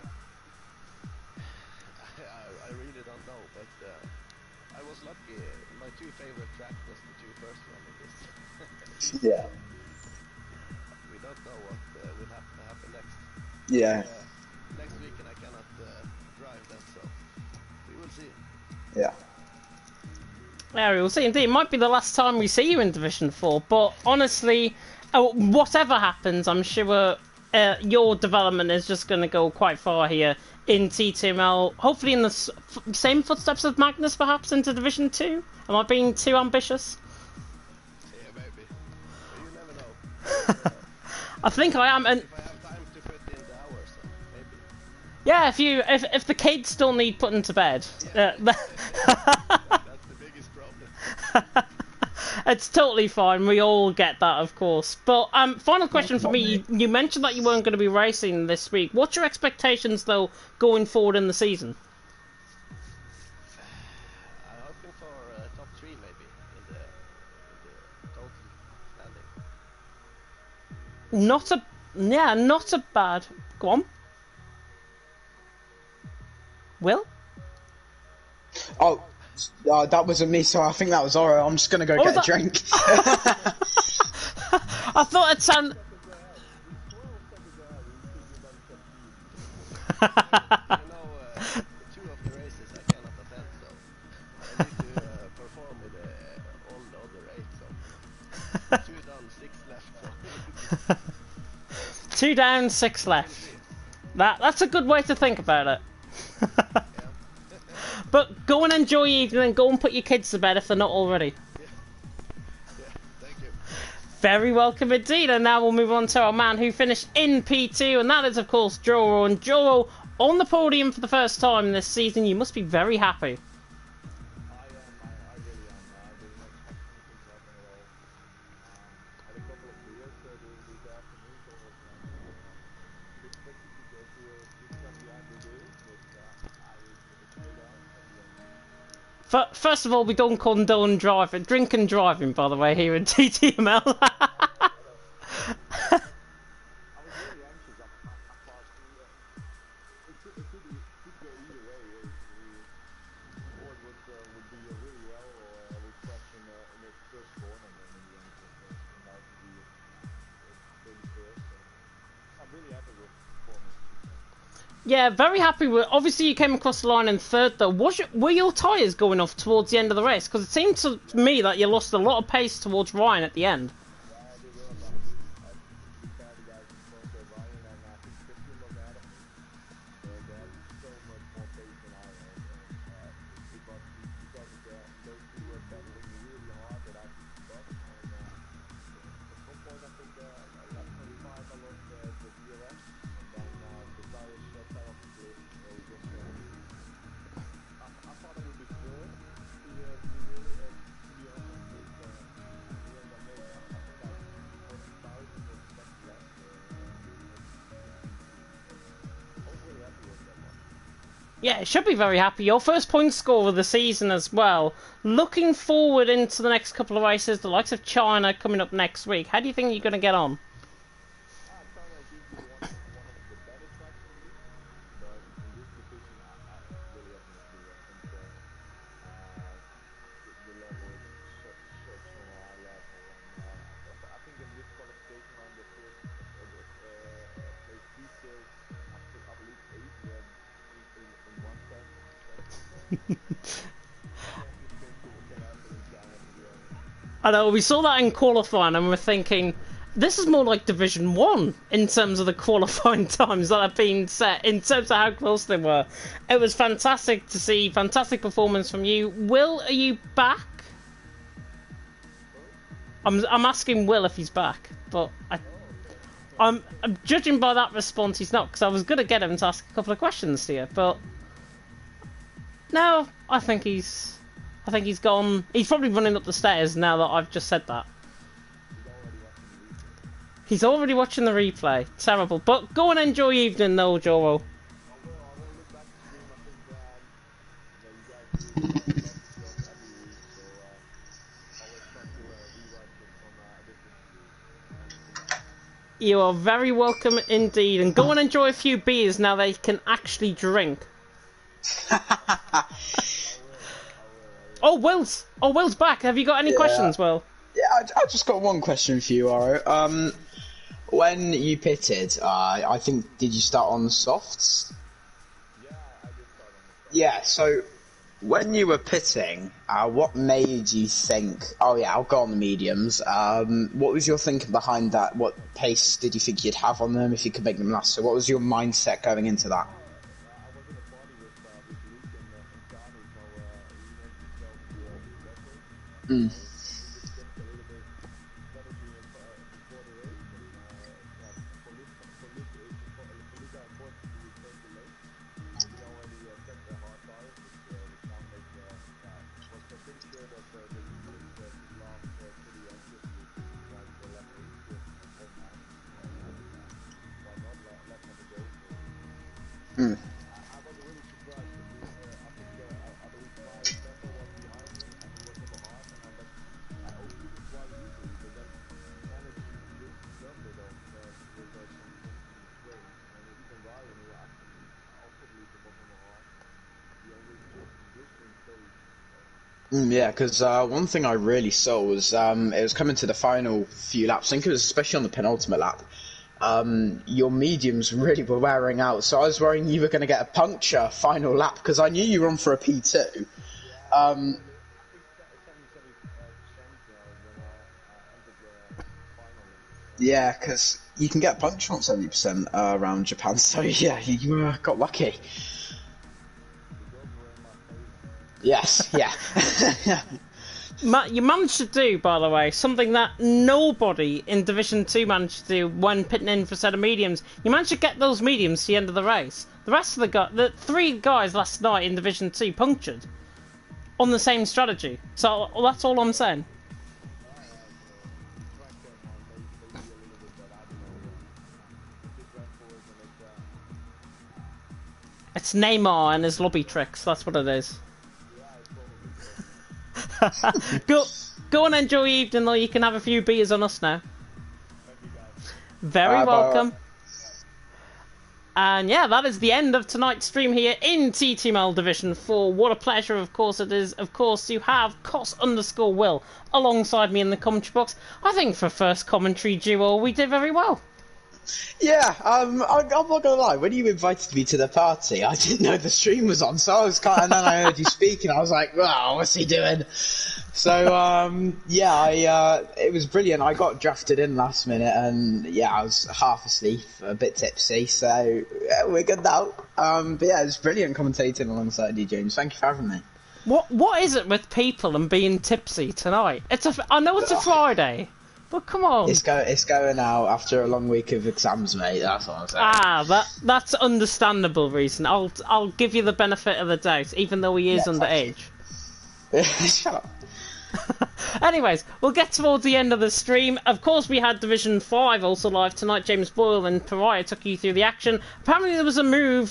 I really don't know, but I was lucky. My 2 favorite tracks was the 2 first one in this. Yeah. We don't know what will happen next. Yeah. Next weekend I cannot drive them, so we will see. Yeah. Yeah, we will see. Indeed, it might be the last time we see you in Division 4, but honestly, whatever happens, I'm sure your development is just going to go quite far here in TTML. Hopefully in the same footsteps of Magnus, perhaps, into Division 2? Am I being too ambitious? Yeah, maybe. But you never know. I think I am, and If I have time to put in the hours, so maybe. yeah, if the kids still need putting to bed, That's the biggest problem. it's totally fine. We all get that, of course. But final question for me: you mentioned that you weren't going to be racing this week. What's your expectations, though, going forward in the season? I'm hoping for top 3 maybe in the total standing. Not a bad. Go on. Will? Oh, that wasn't me, so I think that was Oro. I'm just going to go get a drink. I thought it sounded... You know, 2 of the races I cannot attend, so I need to perform with all the other 8, so 2 down, 6 left. So. 2 down, 6 left. That's a good way to think about it. But go and enjoy your evening and go and put your kids to bed if they're not already. Yeah, thank you. Very welcome indeed. And now we'll move on to our man who finished in P2, and that is, of course, Joro. And Joro on the podium for the first time this season. You must be very happy. First of all, we don't condone driving, drink and driving, by the way, here in TTML. Yeah, very happy with. Obviously, you came across the line in third, though. Were your tyres going off towards the end of the race? Because it seemed to me that you lost a lot of pace towards Ryan at the end. Yeah, should be very happy. Your first point score of the season as well. Looking forward into the next couple of races, the likes of China coming up next week. How do you think you're going to get on? I know, we saw that in qualifying and we're thinking, this is more like Division 1 in terms of the qualifying times that have been set, in terms of how close they were. It was fantastic to see, fantastic performance from you. Will, are you back? I'm asking Will if he's back, but I'm judging by that response he's not, because I was going to get him to ask a couple of questions to you, but no, I think he's gone. He's probably running up the stairs now that I've just said that. He's already watching the replay. Terrible. But go and enjoy your evening though, Joro. You are very welcome indeed. And go and enjoy a few beers now they can actually drink. Oh, Will's back. Have you got any questions, Will? Yeah, I just got one question for you, Aro. When you pitted, I think, did you start on softs? Yeah, so when you were pitting, what made you think, oh yeah, I'll go on the mediums? What was your thinking behind that? What pace did you think you'd have on them if you could make them last? So what was your mindset going into that? Mm. Mm. Yeah, because one thing I really saw was it was coming to the final few laps. I think it was especially on the penultimate lap. Your mediums really were wearing out, so I was worrying you were going to get a puncture final lap because I knew you were on for a P2. Yeah, because you can get a puncture on 70% around Japan, so yeah, you got lucky. Yes, yeah. You managed to do, by the way, something that nobody in Division 2 managed to do when pitting in for a set of mediums. You managed to get those mediums to the end of the race. The rest of the 3 guys last night in Division 2 punctured on the same strategy. So that's all I'm saying. It's Neymar and his lobby tricks, that's what it is. Go and enjoy your evening, though. You can have a few beers on us now. Very welcome. And yeah, that is the end of tonight's stream here in TTML Division 4. What a pleasure, of course, it is, of course, to have Cos_Will alongside me in the commentary box. I think for first commentary duo, we did very well. Yeah, I'm not gonna lie. When you invited me to the party, I didn't know the stream was on, so I was and then I heard you speak, and I was like, "Wow, what's he doing?" So yeah, it was brilliant. I got drafted in last minute, and yeah, I was half asleep, a bit tipsy, so yeah, we're good now. But yeah, it was brilliant commentating alongside you, James. Thank you for having me. What is it with people and being tipsy tonight? I know it's a Friday. But come on. It's going out after a long week of exams, mate. That's what I'm saying. That's understandable reason. I'll give you the benefit of the doubt, even though he is underage. Shut up. Anyways, we'll get towards the end of the stream. Of course, we had Division 5 also live tonight. James Boyle and Pariah took you through the action. Apparently there was a move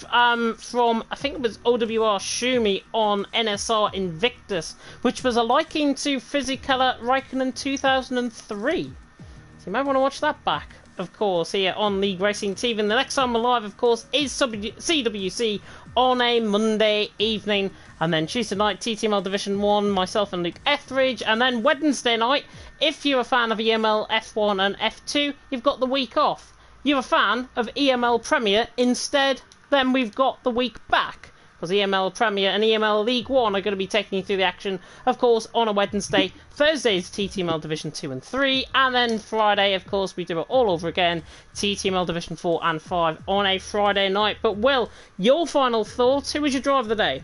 from, I think it was OWR Shumi on NSR Invictus, which was a liking to Fisichella Raikkonen 2003. So you might want to watch that back, of course, here on League Racing TV. And the next time we're live, of course, is CWC on a Monday evening. And then Tuesday night, TTML Division 1, myself and Luke Etheridge. And then Wednesday night, if you're a fan of EML F1 and F2, you've got the week off. You're a fan of EML Premier instead, then we've got the week back. Because EML Premier and EML League 1 are going to be taking you through the action, of course, on a Wednesday. Thursday is TTML Division 2 and 3. And then Friday, of course, we do it all over again. TTML Division 4 and 5 on a Friday night. But, Will, your final thoughts? Who was your driver of the day?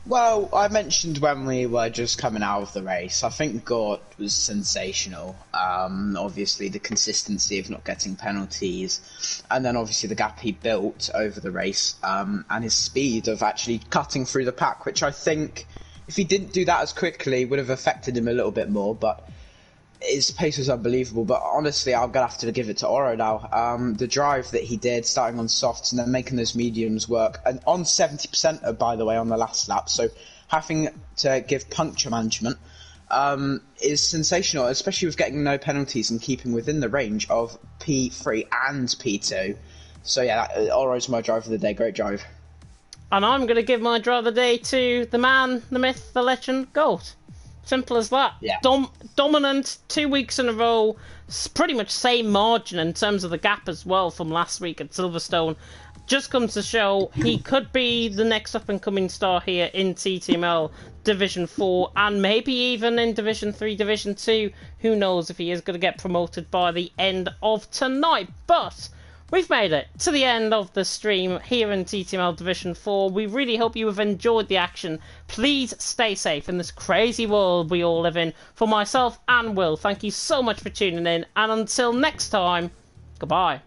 Well, I mentioned when we were just coming out of the race, I think Gort was sensational. Obviously the consistency of not getting penalties, and then obviously the gap he built over the race, and his speed of actually cutting through the pack, which I think if he didn't do that as quickly would have affected him a little bit more, but his pace was unbelievable. But honestly, I'm going to have to give it to Oro now. The drive that he did, starting on softs and then making those mediums work, and on 70%, by the way, on the last lap, so having to give puncture management is sensational, especially with getting no penalties and keeping within the range of P3 and P2. So yeah, Oro's my drive of the day. Great drive. And I'm going to give my drive of the day to the man, the myth, the legend, Goat. Simple as that. Yeah. Dominant 2 weeks in a row. Pretty much same margin in terms of the gap as well from last week at Silverstone. Just comes to show he could be the next up-and-coming star here in TTML Division 4 and maybe even in Division 3, Division 2. Who knows if he is going to get promoted by the end of tonight. But we've made it to the end of the stream here in TTML Division 4. We really hope you have enjoyed the action. Please stay safe in this crazy world we all live in. For myself and Will, thank you so much for tuning in. And until next time, goodbye.